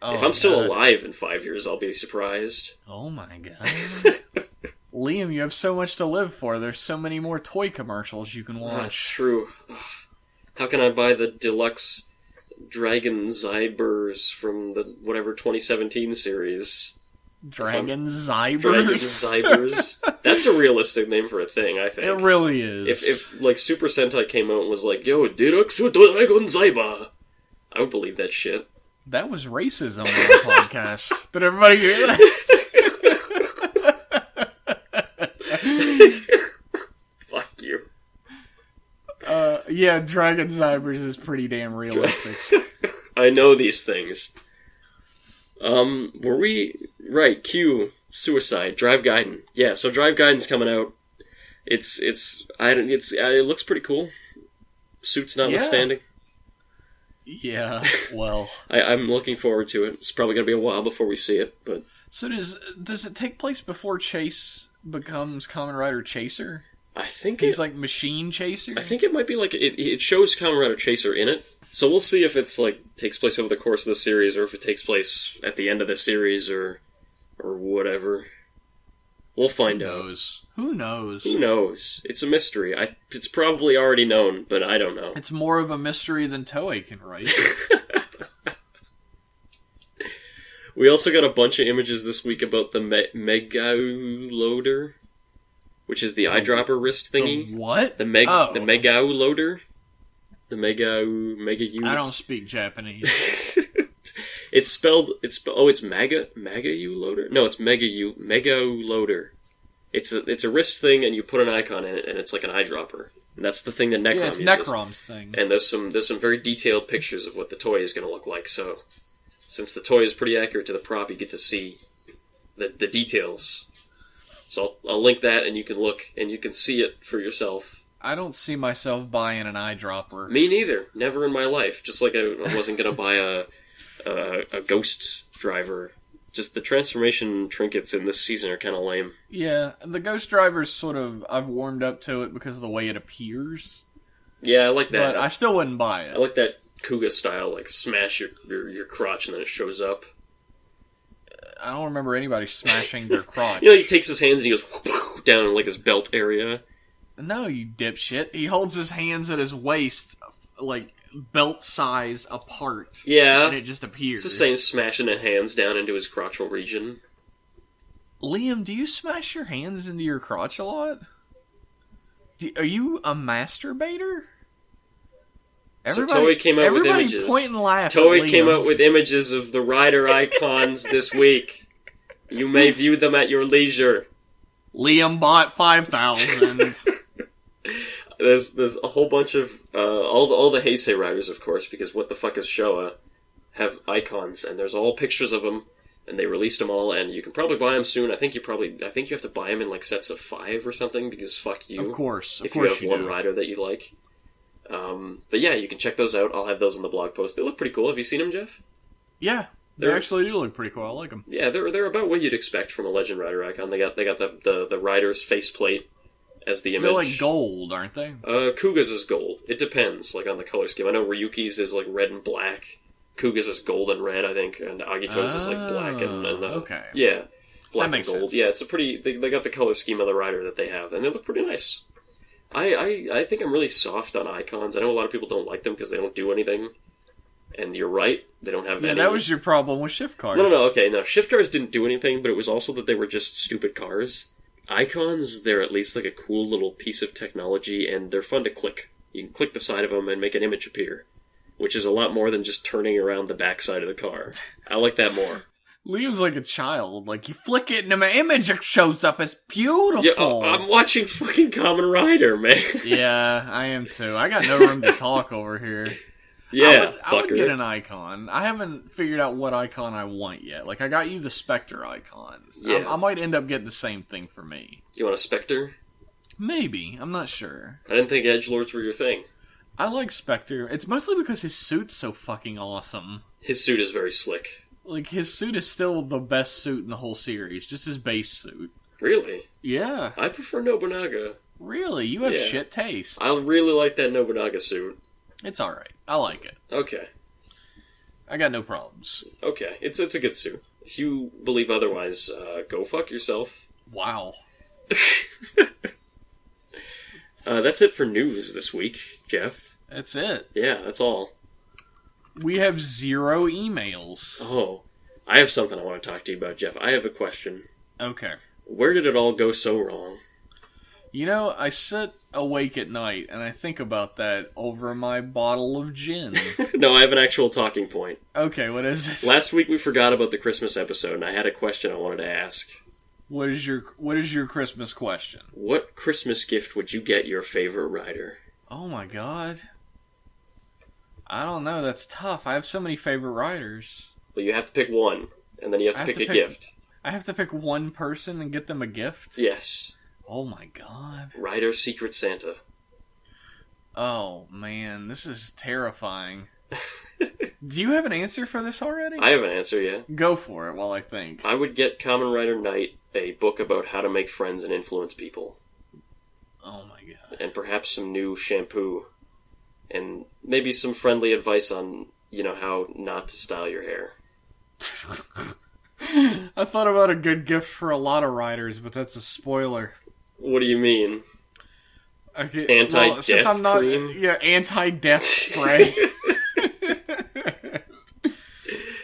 Oh, if I'm still alive in 5 years, I'll be surprised. Oh my god. Liam, you have so much to live for. There's so many more toy commercials you can watch. That's true. How can I buy the deluxe Dragon Zybers from the whatever 2017 series? Dragon Zybers? Dragon Zybers. That's a realistic name for a thing, I think. It really is. If like, Super Sentai came out and was like, yo, Deluxe Dragon Zyber, I would believe that shit. That was racism on the podcast. Did everybody hear that? Fuck you. Yeah, Dragon Zybers is pretty damn realistic. I know these things. Were we... Right, Q, Suicide, Drive Gaiden. Yeah, so Drive Gaiden's coming out. It looks pretty cool. Suits notwithstanding. Yeah, well... I'm looking forward to it. It's probably going to be a while before we see it, but... So does it take place before Chase becomes Kamen Rider Chaser? I think he's like Machine Chaser? I think it might be like... It shows Kamen Rider Chaser in it. So we'll see if it's like takes place over the course of the series, or if it takes place at the end of the series, or whatever. We'll find out. Who knows? Who knows? It's a mystery. It's probably already known, but I don't know. It's more of a mystery than Toei can write. We also got a bunch of images this week about the Megau Loader, which is the eyedropper wrist thingy. The what? The Megau Loader. The Mega-U... I don't speak Japanese. It's Maga-U Loader? No, it's Mega-U Loader. It's a wrist thing, and you put an icon in it, and it's like an eyedropper. And that's the thing that Necrom uses. Yeah, it's Necrom's thing. And there's some very detailed pictures of what the toy is going to look like, so... Since the toy is pretty accurate to the prop, you get to see the details. So I'll link that, and you can look, and you can see it for yourself. I don't see myself buying an eyedropper. Me neither. Never in my life. Just like I wasn't going to buy a Ghost Driver. Just the transformation trinkets in this season are kind of lame. Yeah, the Ghost Driver's sort of... I've warmed up to it because of the way it appears. Yeah, I like that. But I still wouldn't buy it. I like that Kuga style, like smash your crotch and then it shows up. I don't remember anybody smashing their crotch. He takes his hands and he goes down in like his belt area. No, you dipshit. He holds his hands at his waist, like, belt size apart. Yeah. And it just appears. It's the same smashing the hands down into his crotchal region. Liam, do you smash your hands into your crotch a lot? Are you a masturbator? So Toei came out with images. Point and laugh Toei came out with images of the rider icons this week. You may view them at your leisure. Liam bought 5,000. There's a whole bunch of all the Heisei riders, of course, because what the fuck is Showa, have icons, and there's all pictures of them, and they released them all, and you can probably buy them soon. I think you have to buy them in like sets of 5 or something, because fuck you. Of course, if you have one rider that you like. But yeah, you can check those out. I'll have those in the blog post. They look pretty cool. Have you seen them, Jeff? Yeah, they actually do look pretty cool. I like them. Yeah, they're about what you'd expect from a Legend Rider icon. They got the rider's faceplate, as the image. They're like gold, aren't they? Kuga's is gold. It depends, like, on the color scheme. I know Ryuki's is, like, red and black. Kuga's is gold and red, I think, and Agito's is, like, black and okay. Yeah, black and gold. Sense. Yeah, it's a pretty... They got the color scheme of the rider that they have, and they look pretty nice. I think I'm really soft on icons. I know a lot of people don't like them because they don't do anything. And you're right, they don't have any... Yeah, that was your problem with shift cars. No, okay, no. Shift cars didn't do anything, but it was also that they were just stupid cars. Icons, they're at least like a cool little piece of technology, and they're fun to click. You can click the side of them and make an image appear, which is a lot more than just turning around the backside of the car. I like that more. Liam's like a child. Like, you flick it and an image shows up. It's beautiful. Yeah, I'm watching fucking Kamen Rider, man. Yeah, I am too. I got no room to talk over here. Yeah, I would get an icon. I haven't figured out what icon I want yet. Like, I got you the Spectre icon. Yeah. I might end up getting the same thing for me. You want a Spectre? Maybe. I'm not sure. I didn't think edgelords were your thing. I like Spectre. It's mostly because his suit's so fucking awesome. His suit is very slick. Like, his suit is still the best suit in the whole series. Just his base suit. Really? Yeah. I prefer Nobunaga. Really? You have shit taste. I really like that Nobunaga suit. It's alright. I like it. Okay. I got no problems. Okay. It's a good suit. If you believe otherwise, go fuck yourself. Wow. That's it for news this week, Jeff. That's it. Yeah, that's all. We have 0 emails. Oh. I have something I want to talk to you about, Jeff. I have a question. Okay. Where did it all go so wrong? You know, I sit awake at night, and I think about that over my bottle of gin. No, I have an actual talking point. Okay, what is this? Last week we forgot about the Christmas episode, and I had a question I wanted to ask. What is your Christmas question? What Christmas gift would you get your favorite rider? Oh my god. I don't know, that's tough. I have so many favorite riders. Well, you have to pick one, and then you have to pick a gift. I have to pick one person and get them a gift? Yes. Oh my god. Rider Secret Santa. Oh man, this is terrifying. Do you have an answer for this already? I have an answer, yeah. Go for it while I think. I would get Kamen Rider Knight a book about how to make friends and influence people. Oh my god. And perhaps some new shampoo. And maybe some friendly advice on, how not to style your hair. I thought about a good gift for a lot of riders, but that's a spoiler. What do you mean? Okay, anti-death cream? Yeah, anti-death spray.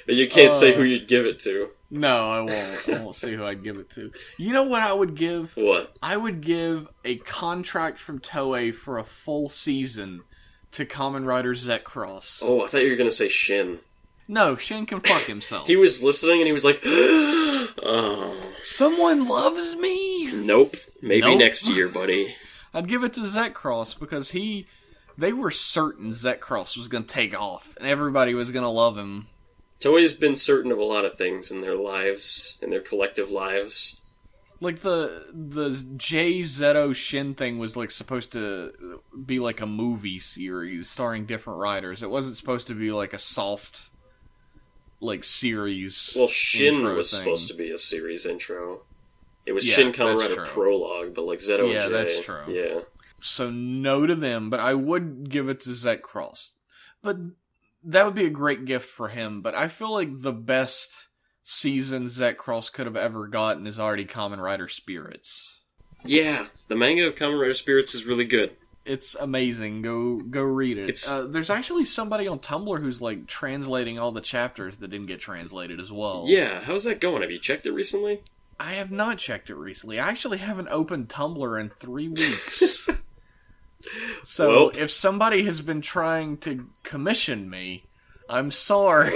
You can't say who you'd give it to. No, I won't. I won't say who I'd give it to. You know what I would give? What? I would give a contract from Toei for a full season to Kamen Rider Z-Cross. Oh, I thought you were going to say Shin. No, Shin can fuck himself. He was listening and he was like, oh. Someone loves me? Nope. Maybe next year, buddy. I'd give it to Z-Cross because they were certain Z-Cross was going to take off and everybody was going to love him. Toei's been certain of a lot of things in their lives, in their collective lives. Like the J-Zeto Shin thing was like supposed to be like a movie series starring different riders. It wasn't supposed to be like a soft like series. Well, Shin was supposed to be a series intro. It was Shin Kamen Rider Prologue, but like Zeto and J. Yeah, that's true. Yeah. So no to them, but I would give it to Z-Cross. But that would be a great gift for him, but I feel like the best season Z-Cross could have ever gotten is already Kamen Rider Spirits. Yeah, the manga of Kamen Rider Spirits is really good. It's amazing. Go read it. There's actually somebody on Tumblr who's like translating all the chapters that didn't get translated as well. Yeah, how's that going? Have you checked it recently? I have not checked it recently. I actually haven't opened Tumblr in 3 weeks. So, if somebody has been trying to commission me, I'm sorry.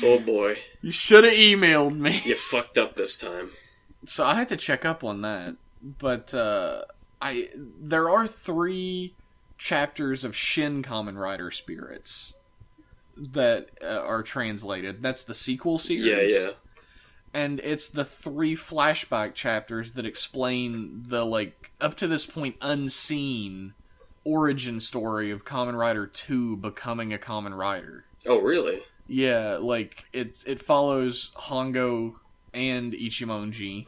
Oh boy. You should have emailed me. You fucked up this time. So I had to check up on that. But there are 3 chapters of Shin Kamen Rider Spirits that are translated. That's the sequel series. Yeah. And it's the 3 flashback chapters that explain the, like, up to this point unseen origin story of Kamen Rider 2 becoming a Kamen Rider. Oh, really? Yeah, like, it follows Hongo and Ichimonji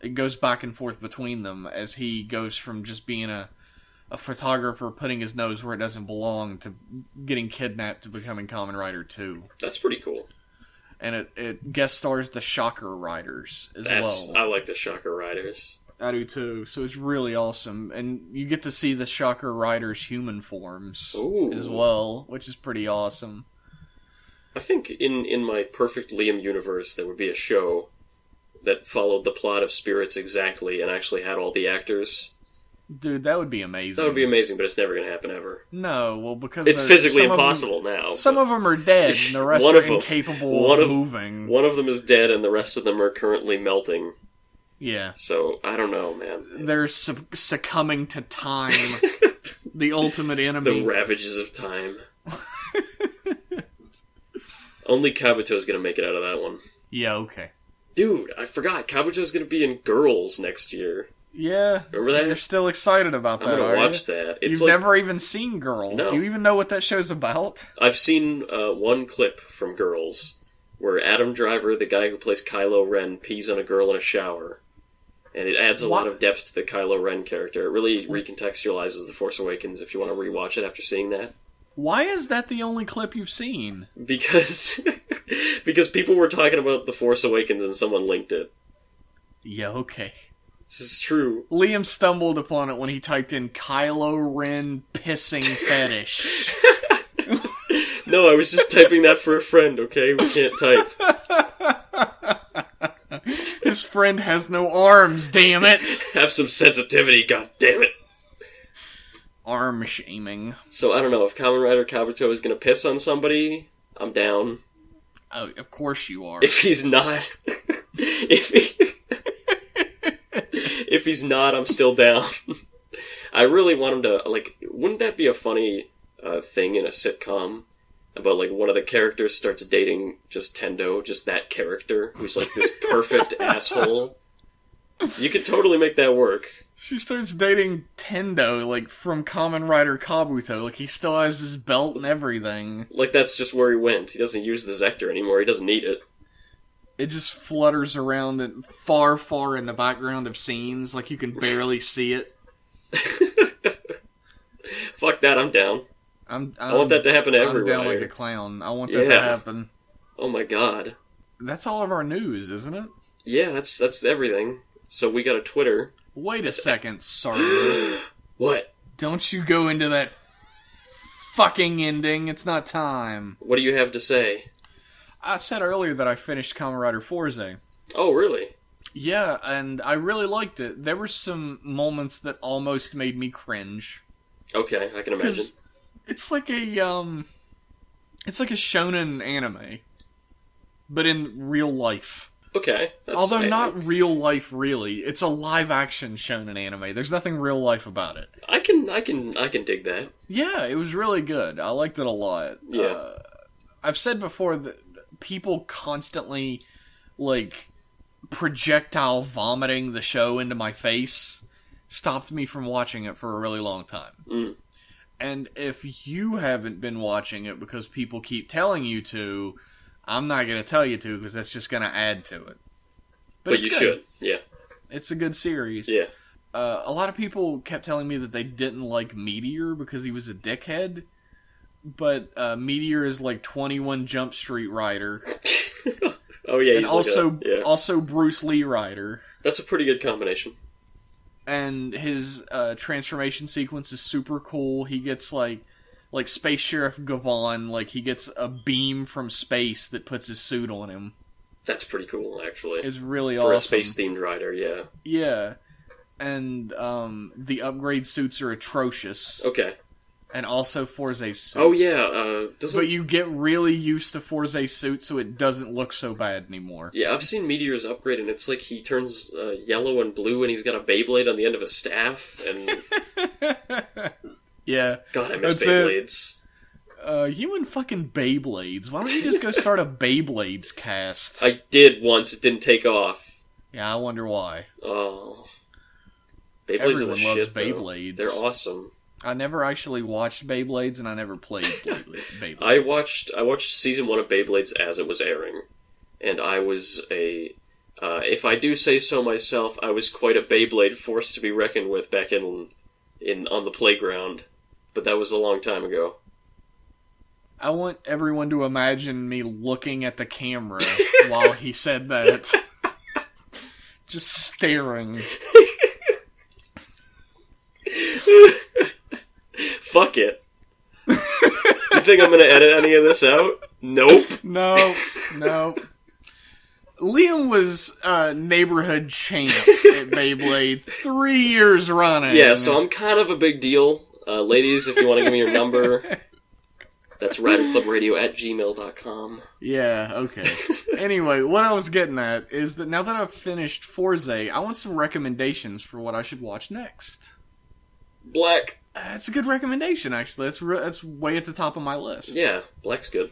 it goes back and forth between them as he goes from just being a photographer putting his nose where it doesn't belong to getting kidnapped to becoming Kamen Rider 2. That's pretty cool. And it guest stars the Shocker Riders as well. I like the Shocker Riders. I do too, so it's really awesome. And you get to see the Shocker Riders' human forms as well, which is pretty awesome. I think in my perfect Liam universe, there would be a show that followed the plot of Spirits exactly and actually had all the actors. Dude, that would be amazing. That would be amazing, but it's never going to happen ever. No, well, because it's physically impossible now. Some of them are dead, and the rest are incapable of moving. One of them is dead, and the rest of them are currently melting. Yeah. So, I don't know, man. They're succumbing to time. The ultimate enemy. The ravages of time. Only Kabuto's going to make it out of that one. Yeah, okay. Dude, I forgot. Kabuto's going to be in Girls next year. Yeah. Remember that? You're still excited about that, I'm going to watch that. You've never even seen Girls. No. Do you even know what that show's about? I've seen one clip from Girls where Adam Driver, the guy who plays Kylo Ren, pees on a girl in a shower. And it adds a lot of depth to the Kylo Ren character. It really recontextualizes The Force Awakens if you want to rewatch it after seeing that. Why is that the only clip you've seen? Because people were talking about The Force Awakens and someone linked it. Yeah, okay. This is true. Liam stumbled upon it when he typed in Kylo Ren pissing fetish. No, I was just typing that for a friend, okay? We can't type. His friend has no arms, damn it! Have some sensitivity, god damn it. Arm shaming. So I don't know, if Kamen Rider Kabuto is gonna piss on somebody, I'm down. Oh, of course you are. If he's not... If he's not, I'm still down. I really want him to, like, wouldn't that be a funny thing in a sitcom? About, like, one of the characters starts dating just Tendo, just that character, who's, like, this perfect asshole. You could totally make that work. She starts dating Tendo, like, from Kamen Rider Kabuto. Like, he still has his belt and everything. Like, that's just where he went. He doesn't use the Zector anymore. He doesn't need it. It just flutters around far, far in the background of scenes. Like, you can barely see it. Fuck that, I'm down. I want that to happen everywhere. I'm down like a clown. I want that to happen. Oh my god. That's all of our news, isn't it? Yeah, that's everything. So we got a Twitter. Wait a second, sorry. What? Don't you go into that fucking ending. It's not time. What do you have to say? I said earlier that I finished Kamen Rider Fourze. Oh, really? Yeah, and I really liked it. There were some moments that almost made me cringe. Okay, I can imagine. It's like a shonen anime, but in real life. Okay. Although not real life, really. It's a live action shonen anime. There's nothing real life about it. I can dig that. Yeah, it was really good. I liked it a lot. Yeah. I've said before that people constantly, like, projectile vomiting the show into my face stopped me from watching it for a really long time. Mm. And if you haven't been watching it because people keep telling you to, I'm not going to tell you to because that's just going to add to it. But you should, yeah. It's a good series. Yeah. A lot of people kept telling me that they didn't like Meteor because he was a dickhead. But Meteor is like 21 Jump Street Rider. Oh yeah, he's and also Bruce Lee Rider. That's a pretty good combination. And his transformation sequence is super cool. He gets like Space Sheriff Gavon, like he gets a beam from space that puts his suit on him. That's pretty cool, actually. It's really awesome. For a space-themed rider, yeah. Yeah. And the upgrade suits are atrocious. Okay. And also Fourze's suit. Oh, yeah. But you get really used to Fourze's suit, so it doesn't look so bad anymore. Yeah, I've seen Meteor's upgrade, and it's like he turns yellow and blue, and he's got a Beyblade on the end of his staff, and... Yeah. God, I miss Beyblades. You and fucking Beyblades. Why don't you just go start a Beyblades cast? I did once, it didn't take off. Yeah, I wonder why. Oh. Beyblades Everyone loves Beyblades. They're awesome. I never actually watched Beyblades, and I never played Beyblades. I watched season 1 of Beyblades as it was airing, and I If I do say so myself, I was quite a Beyblade force to be reckoned with back on the playground, but that was a long time ago. I want everyone to imagine me looking at the camera while he said that. Just staring. Fuck it. You think I'm gonna edit any of this out? Nope. No. Liam was neighborhood champ at Beyblade 3 years running. Yeah, so I'm kind of a big deal. Ladies, if you want to give me your number, that's riderclubradio@gmail.com. Yeah, okay. Anyway, what I was getting at is that now that I've finished Fourze, I want some recommendations for what I should watch next. Black. That's a good recommendation, actually. That's way at the top of my list. Yeah, Black's good.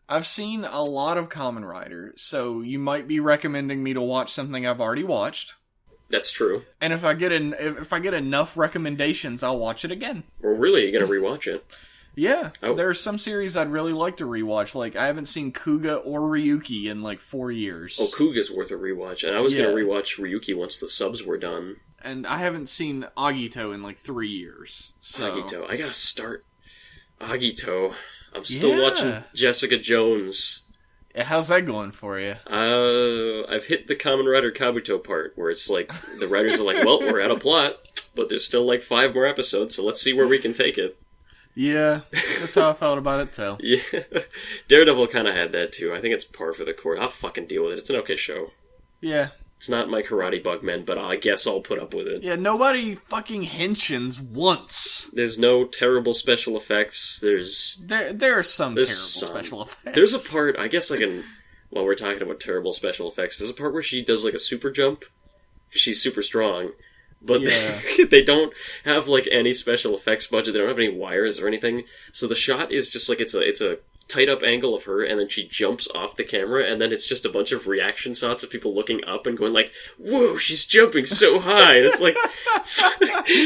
I've seen a lot of Kamen Rider, so you might be recommending me to watch something I've already watched. That's true. And if I get enough recommendations, I'll watch it again. Well, really, you're gonna rewatch it. Yeah, There are some series I'd really like to rewatch. Like, I haven't seen Kuga or Ryuki in like 4 years. Oh, Kuga's worth a rewatch. And I was gonna rewatch Ryuki once the subs were done. And I haven't seen Agito in like 3 years. So. Agito. I gotta start Agito. I'm still watching Jessica Jones. How's that going for you? I've hit the Kamen Rider Kabuto part, where it's like, the writers are like, well, we're out of plot, but there's still like 5 more episodes, so let's see where we can take it. Yeah, that's how I felt about it too. Yeah. Daredevil kind of had that too. I think it's par for the course. I'll fucking deal with it. It's an okay show. Yeah. It's not my Karate Bugmen, but I guess I'll put up with it. Yeah, nobody fucking henshins once. There's no terrible special effects. There are some terrible special effects. There's a part, I guess while we're talking about terrible special effects, there's a part where she does like a super jump. She's super strong. But they don't have like any special effects budget. They don't have any wires or anything. So the shot is just like it's a tight up angle of her, and then she jumps off the camera, and then it's just a bunch of reaction shots of people looking up and going like, "Whoa, she's jumping so high!" And it's like,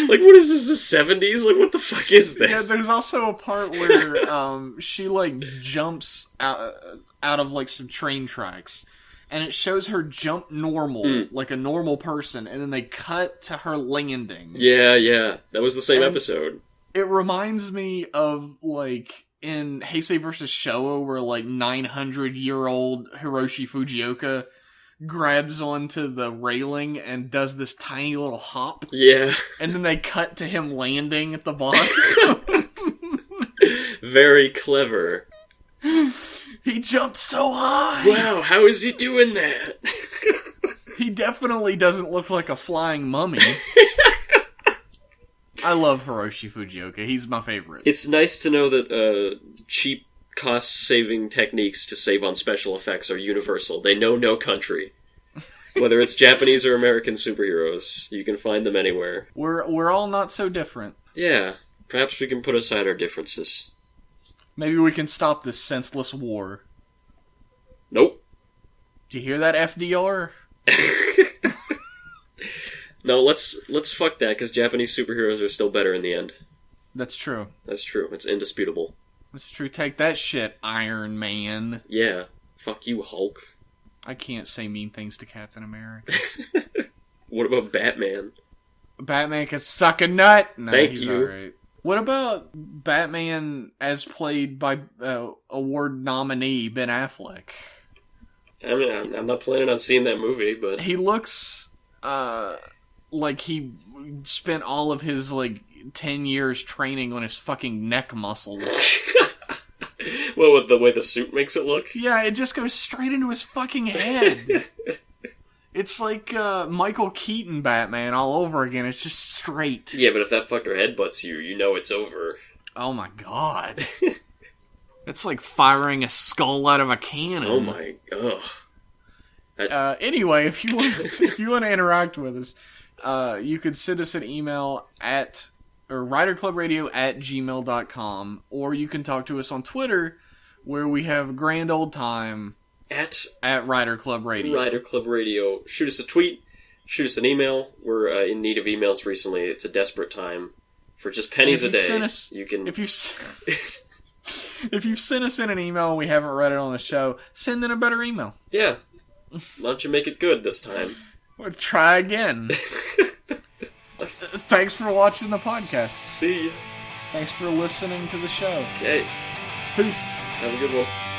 like what is this? The 70s? Like what the fuck is this? Yeah, there's also a part where she like jumps out of like some train tracks. And it shows her jump normal, like a normal person, and then they cut to her landing. Yeah. That was the same episode. It reminds me of, like, in Heisei vs. Showa, where, like, 900-year-old Hiroshi Fujioka grabs onto the railing and does this tiny little hop. Yeah. And then they cut to him landing at the bottom. Very clever. He jumped so high! Wow, how is he doing that? He definitely doesn't look like a flying mummy. I love Hiroshi Fujioka. He's my favorite. It's nice to know that cheap, cost-saving techniques to save on special effects are universal. They know no country. Whether it's Japanese or American superheroes, you can find them anywhere. We're all not so different. Yeah, perhaps we can put aside our differences. Maybe we can stop this senseless war. Nope. Do you hear that, FDR? No, let's fuck that, because Japanese superheroes are still better in the end. That's true. That's true. It's indisputable. That's true. Take that shit, Iron Man. Yeah. Fuck you, Hulk. I can't say mean things to Captain America. What about Batman? Batman can suck a nut. No, Thank you. All right. What about Batman as played by award nominee Ben Affleck? I mean, I'm not planning on seeing that movie, but... He looks like he spent all of his, 10 years training on his fucking neck muscles. Well, with the way the suit makes it look? Yeah, it just goes straight into his fucking head. It's like Michael Keaton Batman all over again. It's just straight. Yeah, but if that fucker headbutts you, you know it's over. Oh my god. It's like firing a skull out of a cannon. Oh my... Ugh. Anyway, if you want to interact with us, you could send us an email at riderclubradio@gmail.com, or you can talk to us on Twitter, where we have a grand old time at Rider Club Radio. Rider Club Radio. Shoot us a tweet. Shoot us an email. We're in need of emails recently. It's a desperate time. For just pennies a day, you can... If you've sent us in an email and we haven't read it on the show, send in a better email. Yeah. Why don't you make it good this time? Let's try again. Thanks for watching the podcast. See ya. Thanks for listening to the show. Okay. Peace. Have a good one.